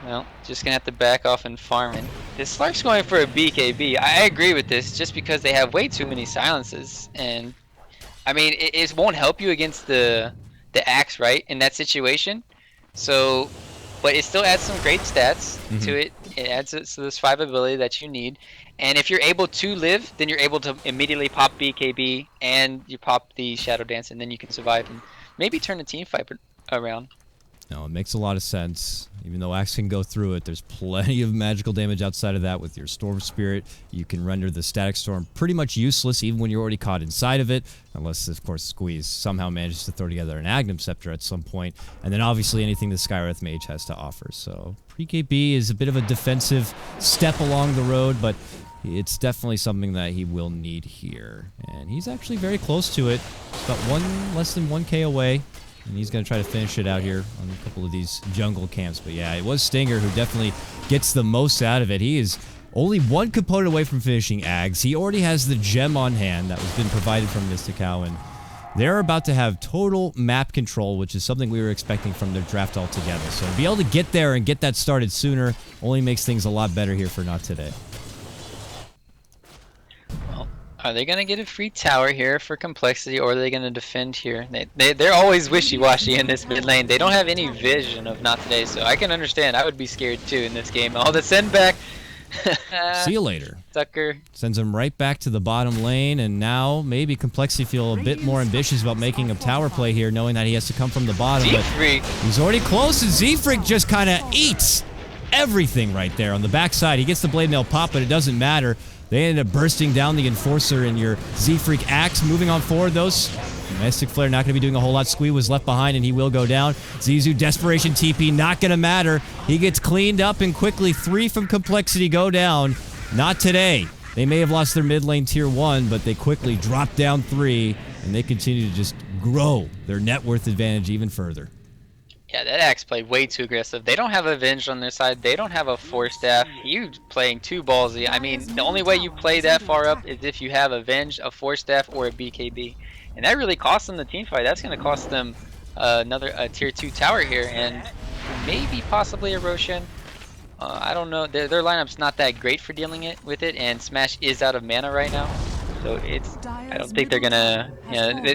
well, just going to have to back off and farm. And this Slark's going for a BKB. I agree with this just because they have way too many silences. And, I mean, it won't help you against the axe, right, in that situation. So... but it still adds some great stats to it. It adds to the survivability that you need. And if you're able to live, then you're able to immediately pop BKB and you pop the Shadow Dance, and then you can survive and maybe turn the team fight around. No, it makes a lot of sense. Even though Axe can go through it, there's plenty of magical damage outside of that with your Storm Spirit. You can render the Static Storm pretty much useless even when you're already caught inside of it, unless, of course, Squeeze somehow manages to throw together an Agnum Scepter at some point. And then obviously anything the Skywrath Mage has to offer. So pre-KB is a bit of a defensive step along the road, but it's definitely something that he will need here. And he's actually very close to it. He's about less than 1k away. And he's going to try to finish it out here on a couple of these jungle camps. But yeah, it was Stinger who definitely gets the most out of it. He is only one component away from finishing Ags. He already has the gem on hand that was been provided from Mysticow. And they're about to have total map control, which is something we were expecting from their draft altogether. So to be able to get there and get that started sooner only makes things a lot better here for NoT Today. Well, are they going to get a free tower here for complexity, or are they going to defend here? They're always wishy-washy in this mid lane. They don't have any vision of NoT Today, so I can understand. I would be scared too in this game. Oh, the send back. See you later. Sucker. Sends him right back to the bottom lane, and now maybe Complexity feel a bit more ambitious about making a tower play here, knowing that he has to come from the bottom. But Z-Freak. he's already close, and Z-Freak just kind of eats everything right there on the backside. He gets the blade mail pop, but it doesn't matter. They ended up bursting down the Enforcer in your Z-Freak axe. Moving on forward, those Mystic Flare not going to be doing a whole lot. Squee was left behind, and he will go down. Zizu, Desperation TP, not going to matter. He gets cleaned up, and quickly 3 from Complexity go down. Not today. They may have lost their mid lane tier 1, but they quickly drop down 3, and they continue to just grow their net worth advantage even further. Yeah, that axe played way too aggressive. They don't have Avenged on their side. They don't have a Force Staff. You playing too ballsy. I mean, the only way you play that far up is if you have Avenged, a Force Staff, or a BKB. And that really cost them the team fight. That's going to cost them another tier 2 tower here, and maybe possibly a Roshan. I don't know. Their lineup's not that great for dealing with it, and Smash is out of mana right now. So I don't think they're going to,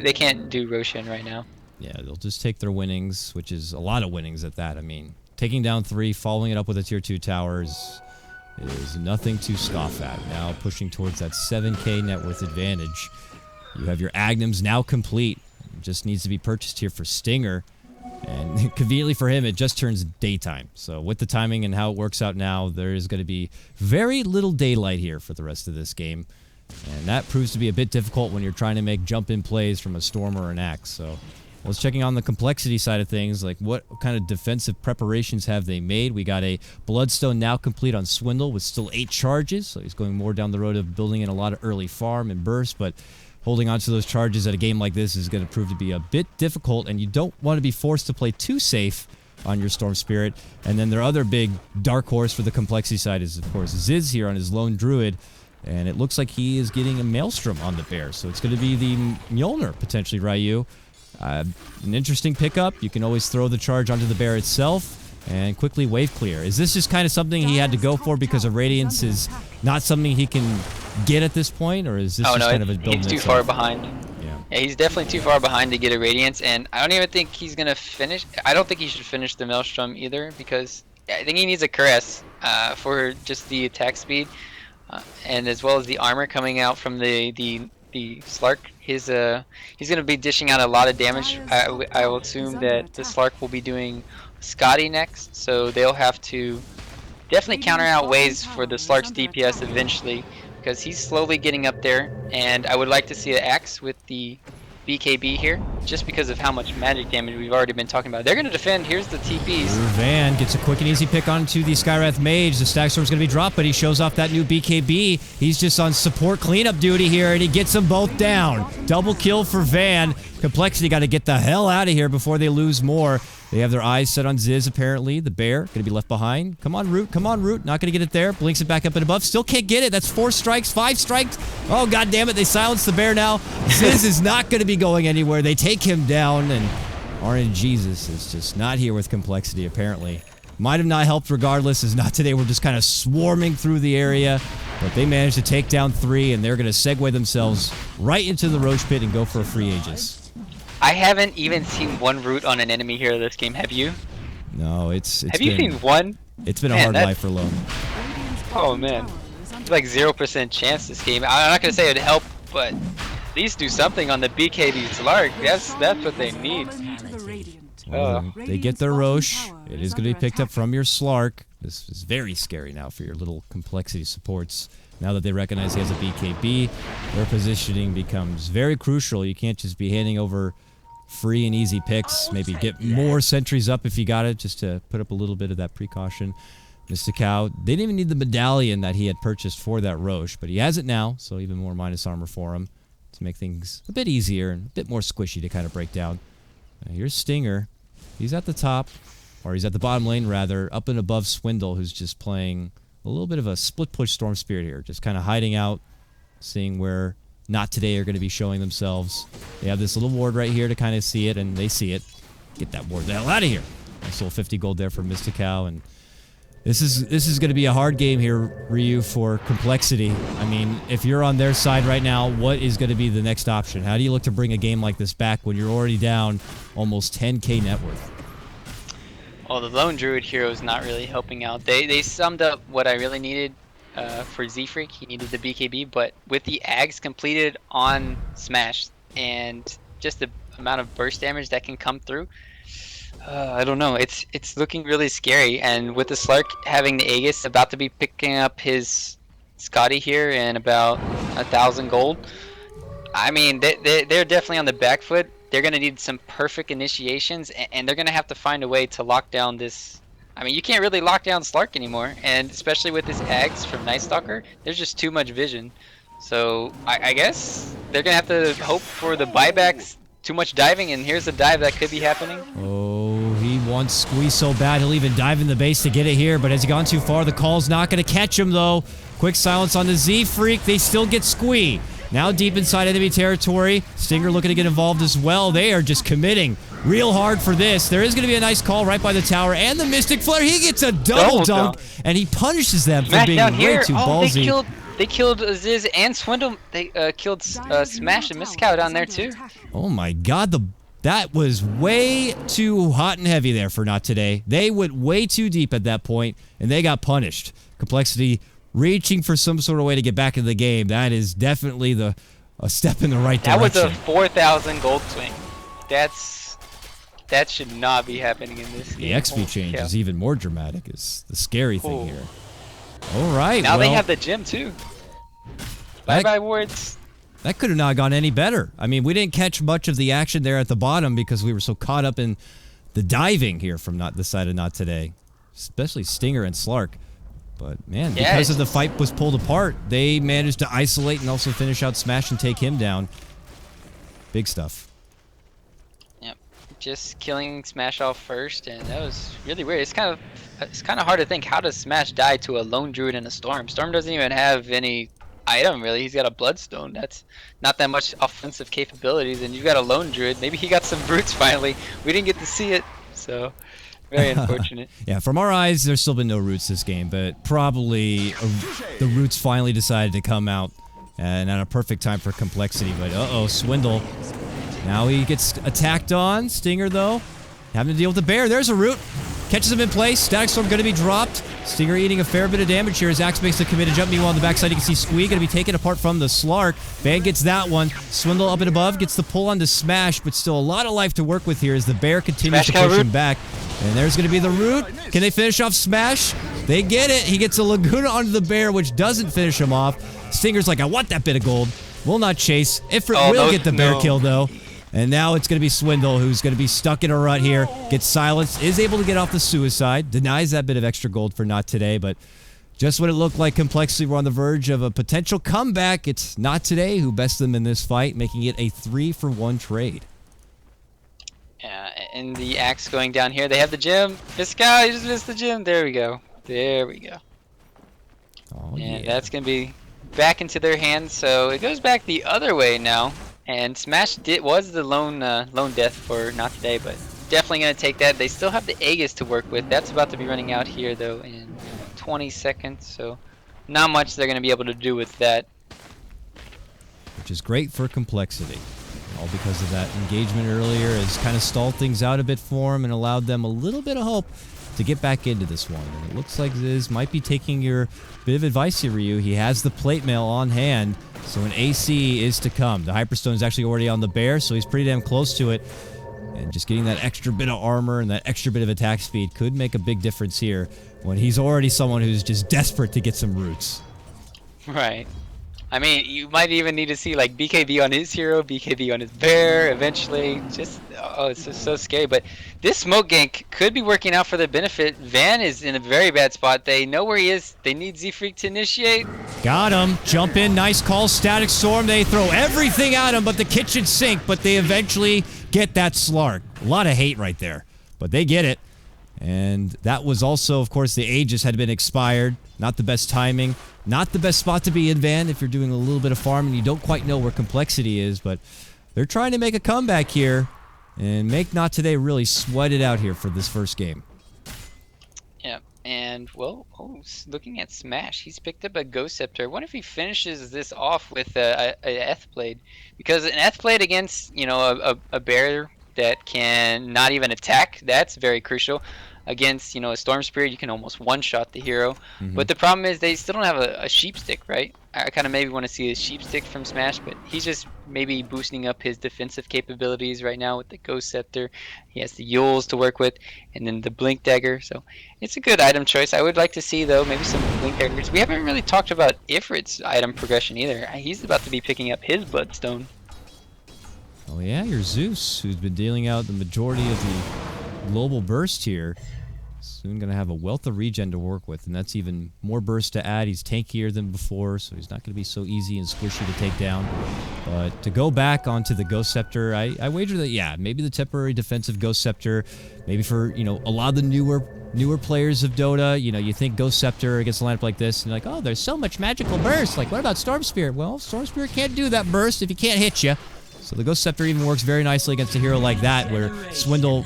they can't do Roshan right now. Yeah, they'll just take their winnings, which is a lot of winnings at that. I mean, taking down 3, following it up with a tier 2 towers is nothing to scoff at. Now pushing towards that 7k net worth advantage. You have your Agnums now complete. It just needs to be purchased here for Stinger. And conveniently for him, it just turns daytime. So with the timing and how it works out now, there is going to be very little daylight here for the rest of this game. And that proves to be a bit difficult when you're trying to make jump-in plays from a Storm or an Axe. So let's checking on the complexity side of things, like what kind of defensive preparations have they made. We got a Bloodstone now complete on Swindle with still 8 charges. So he's going more down the road of building in a lot of early farm and burst, but holding on to those charges at a game like this is going to prove to be a bit difficult, and you don't want to be forced to play too safe on your Storm Spirit. And then their other big dark horse for the complexity side is, of course, Ziz here on his Lone Druid. And it looks like he is getting a Maelstrom on the bear. So it's going to be the Mjolnir, potentially, Ryu. An interesting pickup. You can always throw the charge onto the bear itself and quickly wave clear. Is this just kind of something he had to go for because of Radiance is not something he can get at this point? Or is this just kind of a build? He's too far behind. Yeah, he's definitely too far behind to get a Radiance. And I don't even think he's going to finish. I don't think he should finish the Maelstrom either, because I think he needs a Caress for just the attack speed. And as well as the armor coming out from the Slark, he's gonna be dishing out a lot of damage. I will assume that the Slark will be doing Scotty next, so they'll have to definitely counter out ways for the Slark's DPS eventually, because he's slowly getting up there. And I would like to see an Axe with the BKB here, just because of how much magic damage we've already been talking about. They're going to defend. Here's the TPs. Van gets a quick and easy pick onto the Skywrath Mage. The Stack Storm's going to be dropped, but he shows off that new BKB. He's just on support cleanup duty here, and he gets them both down. Double kill for Van. Complexity got to get the hell out of here before they lose more. They have their eyes set on Ziz, apparently. The bear going to be left behind. Come on, Root. Come on, Root. Not going to get it there. Blinks it back up and above. Still can't get it. That's 4 strikes, 5 strikes. Oh, god damn it. They silenced the bear now. Ziz is not going to be going anywhere. They take him down, and RNGesus is just not here with Complexity, apparently. Might have not helped regardless, as not today. We're just kind of swarming through the area. But they managed to take down 3, and they're going to segue themselves right into the Roach Pit and go for a free Aegis. I haven't even seen one Root on an enemy here this game. Have you? No, it's Have you seen one? It's been a hard life for Lone. Oh man, it's like 0% chance this game. I'm not gonna say it'd help, but at least do something on the BKB Slark. That's what they need. Well, they get their Roche. It is going to be picked up from your Slark. This is very scary now for your little Complexity supports. Now that they recognize he has a BKB, their positioning becomes very crucial. You can't just be handing over free and easy picks. Maybe get more sentries up if you got it, just to put up a little bit of that precaution. Mysticow, they didn't even need the medallion that he had purchased for that Roche, but he has it now, so even more minus armor for him to make things a bit easier and a bit more squishy to kind of break down. Here's Stinger. He's at the top, or he's at the bottom lane rather, up and above Swindle, who's just playing a little bit of a split push Storm Spirit here, just kind of hiding out, seeing where Not Today are going to be showing themselves. They have this little ward right here to kind of see it, and they see it. Get that ward the hell out of here. Nice little 50 gold there for Mysticow, and this is going to be a hard game here, Ryu, for Complexity. I mean, if you're on their side right now, what is going to be the next option? How do you look to bring a game like this back when you're already down almost 10k net worth? Well, the Lone Druid hero is not really helping out. They summed up what I really needed for Z-Freak. He needed the BKB, but with the Ags completed on Smash and just the amount of burst damage that can come through, I don't know. It's looking really scary. And with the Slark having the Aegis, about to be picking up his Scotty here in about 1,000 gold. I mean, they're definitely on the back foot. They're going to need some perfect initiations, and they're going to have to find a way to lock down this. I mean, you can't really lock down Slark anymore, and especially with this Ags from Night Stalker, there's just too much vision. So I guess they're going to have to hope for the buybacks. Too much diving, and here's a dive that could be happening. Oh, he wants Squeeze so bad he'll even dive in the base to get it here, but has he gone too far? The call's not going to catch him, though. Quick silence on the Z-Freak. They still get Squee. Now deep inside enemy territory. Stinger looking to get involved as well. They are just committing real hard for this. There is going to be a nice call right by the tower, and the Mystic Flare. He gets a double dunk, and he punishes them for being way too ballsy. They killed Ziz and Swindle. They killed Smash and Mysticow down there too. Oh my god, that was way too hot and heavy there for Not Today. They went way too deep at that point, and they got punished. Complexity reaching for some sort of way to get back into the game. That is definitely the a step in the right That direction. was a 4,000 gold swing. That should not be happening in this game. The XP change is even more dramatic. Is the scary thing here. All right. Now well, they have the gym too. Bye-bye wards. That could have not gone any better. I mean, we didn't catch much of the action there at the bottom because we were so caught up in the diving here from not the side of Not Today, especially Stinger and Slark. But man, because of the fight was pulled apart, they managed to isolate and also finish out Smash and take him down. Big stuff. Yep, just killing Smash off first, and that was really weird. It's kind of hard to think, how does Smash die to a lone druid and a Storm? Storm doesn't even have any item really. He's got a Bloodstone. That's not that much offensive capabilities, and you've got a lone druid. Maybe he got some roots finally. We didn't get to see it, so very unfortunate. Yeah, from our eyes, there's still been no roots this game, but probably the roots finally decided to come out, and at a perfect time for complexity. But uh-oh, Swindle. Now he gets attacked on. Stinger, though, having to deal with the bear. There's a root. Catches him in place. Static Storm going to be dropped. Stinger eating a fair bit of damage here as Axe makes the committed jump. Meanwhile, on the backside, you can see Squee going to be taken apart from the Slark. Van gets that one. Swindle up and above. Gets the pull onto Smash, but still a lot of life to work with here as the bear continues to push him back. And there's going to be the root. Can they finish off Smash? They get it. He gets a Laguna onto the bear, which doesn't finish him off. Stinger's like, I want that bit of gold. Will not chase. Ifrit will get the bear kill, though. And now it's going to be Swindle, who's going to be stuck in a rut here. Gets silenced, is able to get off the suicide. Denies that bit of extra gold for Not Today, but just when it looked like complexity were on the verge of a potential comeback, it's Not Today who bests them in this fight, making it a 3-for-1 trade. Yeah, and the Axe going down here. They have the gym. This guy just missed the gym. There we go. There we go. Oh, and that's going to be back into their hands, so it goes back the other way now. And Smash was the lone death for Not Today, but definitely going to take that. They still have the Aegis to work with. That's about to be running out here, though, in 20 seconds. So not much they're going to be able to do with that. Which is great for complexity. All because of that engagement earlier has kind of stalled things out a bit for him and allowed them a little bit of hope to get back into this one. And it looks like Ziz might be taking your bit of advice here, Ryu. He has the plate mail on hand. So an AC is to come. The Hyperstone is actually already on the bear, so he's pretty damn close to it. And just getting that extra bit of armor and that extra bit of attack speed could make a big difference here when he's already someone who's just desperate to get some roots. Right. I mean, you might even need to see like BKB on his hero, BKB on his bear eventually. Just, oh, it's just so scary. But this smoke gank could be working out for their benefit. Van is in a very bad spot. They know where he is. They need Z-Freak to initiate. Got him. Jump in. Nice call. Static Storm. They throw everything at him but the kitchen sink, but they eventually get that Slark. A lot of hate right there, but they get it. And that was also, of course, the Aegis had been expired. Not the best timing. Not the best spot to be in, Van, if you're doing a little bit of farm and you don't quite know where complexity is, but they're trying to make a comeback here and make Not Today really sweat it out here for this first game. Yeah, and, well, looking at Smash, he's picked up a Ghost Scepter. I wonder if he finishes this off with a Eth-Blade. Because an Eth-Blade against, you know, a bear that can not even attack, that's very crucial. Against, you know, a Storm Spirit, you can almost one-shot the hero. But the problem is they still don't have a Sheep Stick, right? I kind of maybe want to see a Sheep Stick from Smash, but he's just maybe boosting up his defensive capabilities right now with the Ghost Scepter. He has the Yules to work with, and then the Blink Dagger. So it's a good item choice. I would like to see, though, maybe some Blink Daggers. We haven't really talked about Ifrit's item progression either. He's about to be picking up his Bloodstone. Oh yeah, your Zeus, who's been dealing out the majority of the global burst here. Soon going to have a wealth of regen to work with, and that's even more burst to add. He's tankier than before, so he's not going to be so easy and squishy to take down. But to go back onto the Ghost Scepter, I wager that, yeah, maybe the temporary defensive Ghost Scepter, maybe for, you know, a lot of the newer players of Dota, you know, you think Ghost Scepter against a lineup like this, and you're like, oh, there's so much magical burst. Like, what about Storm Spirit? Well, Storm Spirit can't do that burst if he can't hit you. So the Ghost Scepter even works very nicely against a hero like that, where Swindle,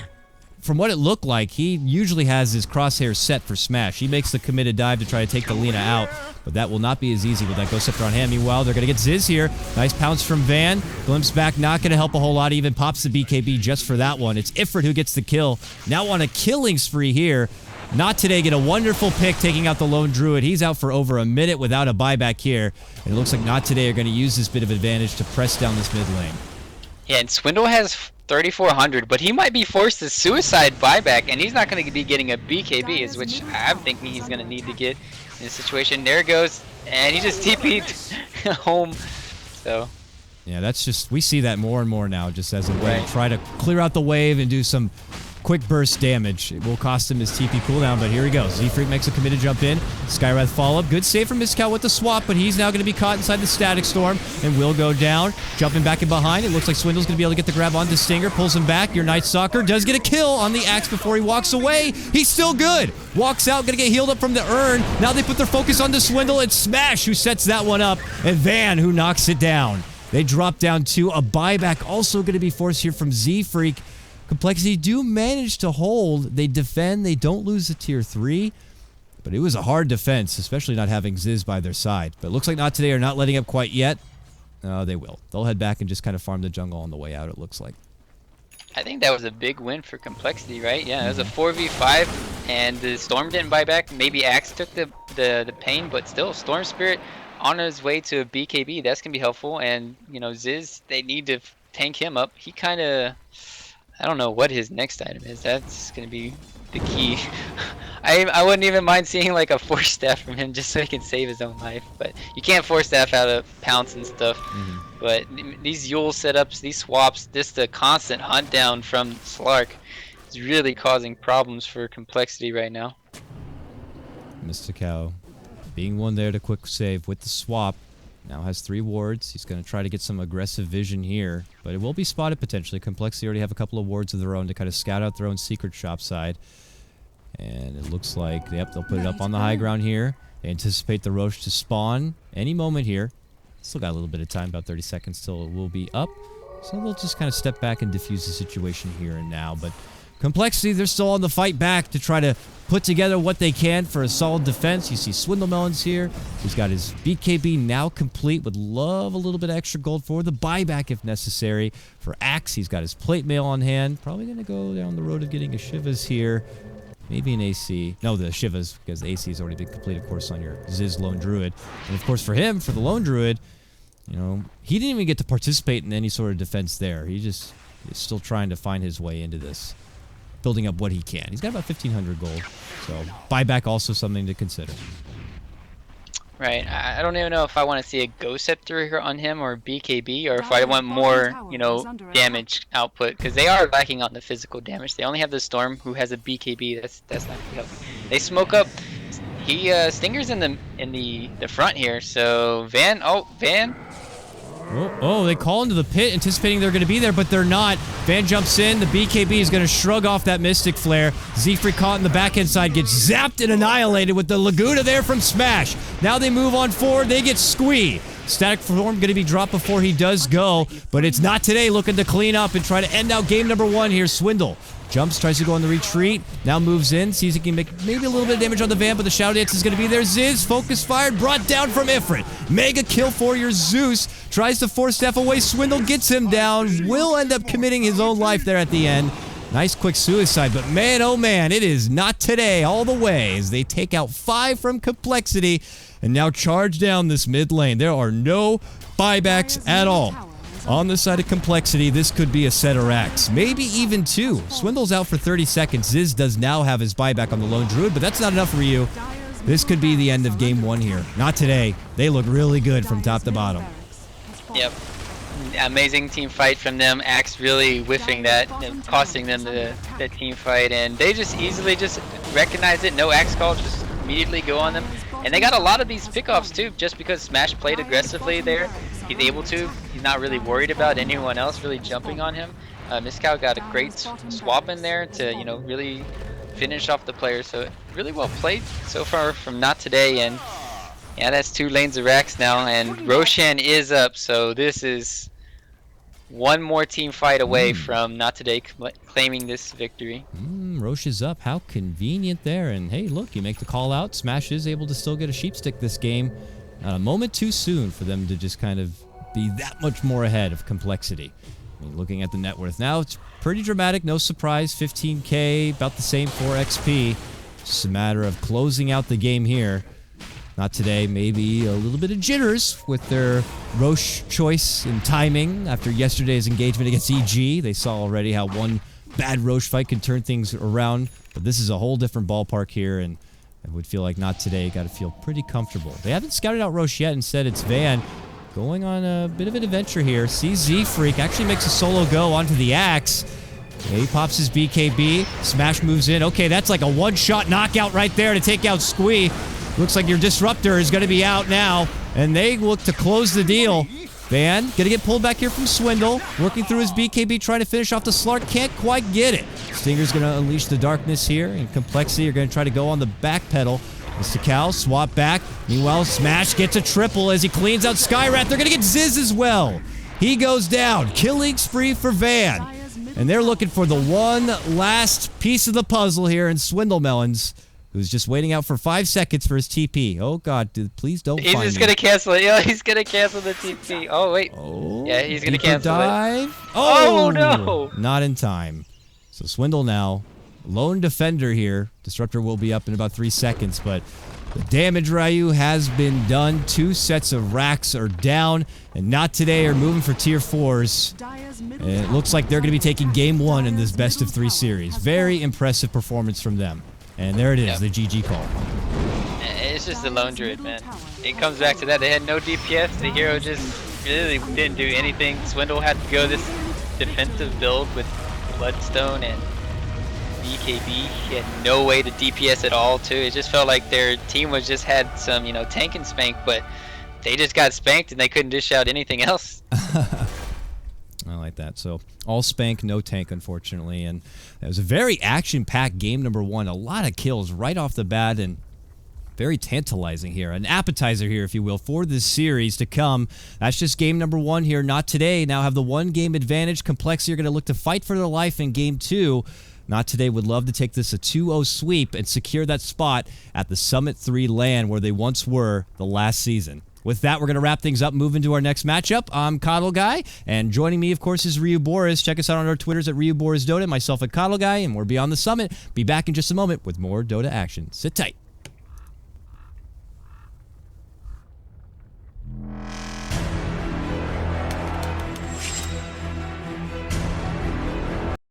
from what it looked like, he usually has his crosshairs set for Smash. He makes the committed dive to try to take the Lina out, but that will not be as easy with that Ghost Scepter on hand. Meanwhile, they're going to get Ziz here. Nice pounce from Van. Glimpse back, not going to help a whole lot. Even pops the BKB just for that one. It's Ifrit who gets the kill. Now on a killing spree here. Not Today get a wonderful pick taking out the lone druid. He's out for over a minute without a buyback here. And it looks like Not Today are going to use this bit of advantage to press down this mid lane. Yeah, and Swindle has 3,400, but he might be forced to suicide buyback, and he's not going to be getting a BKB, is which I'm thinking he's going to need to get in this situation. There it goes, and he just TP'd home. So yeah, that's just, we see that more and more now, just as a way to try to clear out the wave and do some quick burst damage. It will cost him his TP cooldown, but here he goes. Z-Freak makes a committed jump in. Skywrath follow-up. Good save from Miscal with the swap, but he's now going to be caught inside the Static Storm and will go down. Jumping back in behind. It looks like Swindle's going to be able to get the grab onto Stinger. Pulls him back. Your Night Stalker does get a kill on the Axe before he walks away. He's still good. Walks out, going to get healed up from the urn. Now they put their focus onto Swindle. It's Smash who sets that one up, and Van who knocks it down. They drop down to a buyback. Also going to be forced here from Z-Freak. Complexity do manage to hold. They defend. They don't lose the tier 3. But it was a hard defense, especially not having Ziz by their side. But it looks like Not Today are not letting up quite yet. They will. They'll head back and just kind of farm the jungle on the way out, it looks like. I think that was a big win for Complexity, right? Yeah, it was a 4v5, and the Storm didn't buy back. Maybe Axe took the pain, but still, Storm Spirit on his way to a BKB. That's going to be helpful. And, you know, Ziz, they need to tank him up. He kind of... I don't know what his next item is. That's going to be the key. I wouldn't even mind seeing like a Force Staff from him just so he can save his own life. But you can't Force Staff out of Pounce and stuff. But these Yule setups, these swaps, just the constant hunt down from Slark is really causing problems for Complexity right now. Mystical being one there to quick save with the swap. Now has 3 wards. He's going to try to get some aggressive vision here, but it will be spotted potentially. Complexity already have a couple of wards of their own to kind of scout out their own secret shop side. And it looks like, yep, they'll put it up on the high ground here. They anticipate the Roche to spawn any moment here. Still got a little bit of time, about 30 seconds till it will be up. So they'll just kind of step back and diffuse the situation here and now. But Complexity, they're still on the fight back to try to put together what they can for a solid defense. You see Swindle Melons here. He's got his BKB now complete. Would love a little bit of extra gold for the buyback if necessary. For Axe, he's got his plate mail on hand. Probably going to go down the road of getting a Shivas here. Maybe an AC. No, the Shivas, because the AC has already been complete, of course, on your Ziz Lone Druid. And, of course, for him, for the Lone Druid, you know, he didn't even get to participate in any sort of defense there. He just is still trying to find his way into this. Building up what he can. He's got about 1,500 gold. So, buyback also something to consider. Right. I don't even know if I want to see a Ghost Scepter here on him or BKB, or if I want more, you know, damage output, because they are lacking on the physical damage. They only have the Storm, who has a BKB. That's not gonna be helping. They smoke up. He Stinger's in the front here. So Van. Oh, they call into the pit, anticipating they're going to be there, but they're not. Van jumps in. The BKB is going to shrug off that Mystic Flare. Z-Freak caught in the backhand side, gets zapped and annihilated with the Laguna there from Smash. Now they move on forward. They get squeezed. Static Form going to be dropped before he does go, but it's Not Today looking to clean up and try to end out game number 1 here. Swindle jumps, tries to go on the retreat, now moves in, sees he can make maybe a little bit of damage on the Van, but the Shadow Dance is going to be there. Ziz, focus fired, brought down from Ifrit. Mega kill for your Zeus, tries to force Steph away. Swindle gets him down, will end up committing his own life there at the end. Nice quick suicide, but man, oh man, it is Not Today all the way as they take out 5 from Complexity and now charge down this mid lane. There are no buybacks at all. On the side of Complexity, this could be a set of racks. Maybe even 2. Swindle's out for 30 seconds. Ziz does now have his buyback on the Lone Druid, but that's not enough for you. This could be the end of game 1 here. Not Today. They look really good from top to bottom. Yep. Amazing team fight from them. Axe really whiffing that, costing them the team fight, and they just easily just recognize it. No Axe call, just immediately go on them. And they got a lot of these pickoffs too, just because Smash played aggressively there. He's able to. He's not really worried about anyone else really jumping on him. Miscal got a great swap in there to, you know, really finish off the player. So really well played so far from Not Today. And yeah, that's 2 lanes of racks now, and Roshan is up. So this is one more team fight away from Not Today claiming this victory. Roche is up. How convenient there. And hey, look, you make the call out. Smash is able to still get a sheep stick this game. Not a moment too soon for them to just kind of be that much more ahead of Complexity. I mean, looking at the net worth now, it's pretty dramatic. No surprise. 15K, about the same for XP. Just a matter of closing out the game here. Not today, maybe a little bit of jitters with their Roche choice and timing after yesterday's engagement against EG. They saw already how one bad Roche fight can turn things around, but this is a whole different ballpark here, and I would feel like not today. Got to feel pretty comfortable. They haven't scouted out Roche yet. Instead, it's Van going on a bit of an adventure here. CZ Freak actually makes a solo go onto the axe. Yeah, he pops his BKB. Smash moves in. Okay, that's like a one-shot knockout right there to take out Squee. Looks like your Disruptor is going to be out now, and they look to close the deal. Van gonna get pulled back here from Swindle, working through his BKB, trying to finish off the Slark. Can't quite get it. Stinger's gonna unleash the darkness here, and Complexity are gonna try to go on the back pedal. Mr. Cal swap back. Meanwhile, Smash gets a triple as he cleans out Skyrath. They're gonna get Ziz as well. He goes down. Killing spree for Van. And they're looking for the one last piece of the puzzle here in Swindle Melons, who's just waiting out for 5 seconds for his TP. Oh, God, dude, please don't He's find just me. going to cancel it. Yeah, he's going to cancel the TP. Oh, wait. Oh, yeah, he's going to deeper cancel dive. it. Oh, no. Not in time. So Swindle now. Lone defender here. Disruptor will be up in about 3 seconds, but the damage, Ryu, has been done. 2 sets of racks are down, and Not Today are moving for tier 4s. And it looks like they're going to be taking game 1 in this best of 3 series. Very impressive performance from them. And there it is, the GG call. It's just the lone druid, man. It comes back to that. They had no DPS. The hero just really didn't do anything. Swindle had to go this defensive build with Bloodstone and BKB. He had no way to DPS at all, too. It just felt like their team was just had some, tank and spank, but they just got spanked and they couldn't dish out anything else. I like that. So all spank, no tank, unfortunately. And it was a very action-packed game number 1. A lot of kills right off the bat and very tantalizing here. An appetizer here, if you will, for this series to come. That's just game number 1 here. Not Today now have the 1-game advantage. Complexity are going to look to fight for their life in game 2. Not Today would love to take this a 2-0 sweep and secure that spot at the Summit 3 LAN where they once were the last season. With that, we're going to wrap things up, move into our next matchup. I'm KotLGuy, and joining me, of course, is RyuUboruZ. Check us out on our Twitters at RyuUboruZ Dota, myself at KotLGuy, and we're beyond the summit. Be back in just a moment with more Dota action. Sit tight.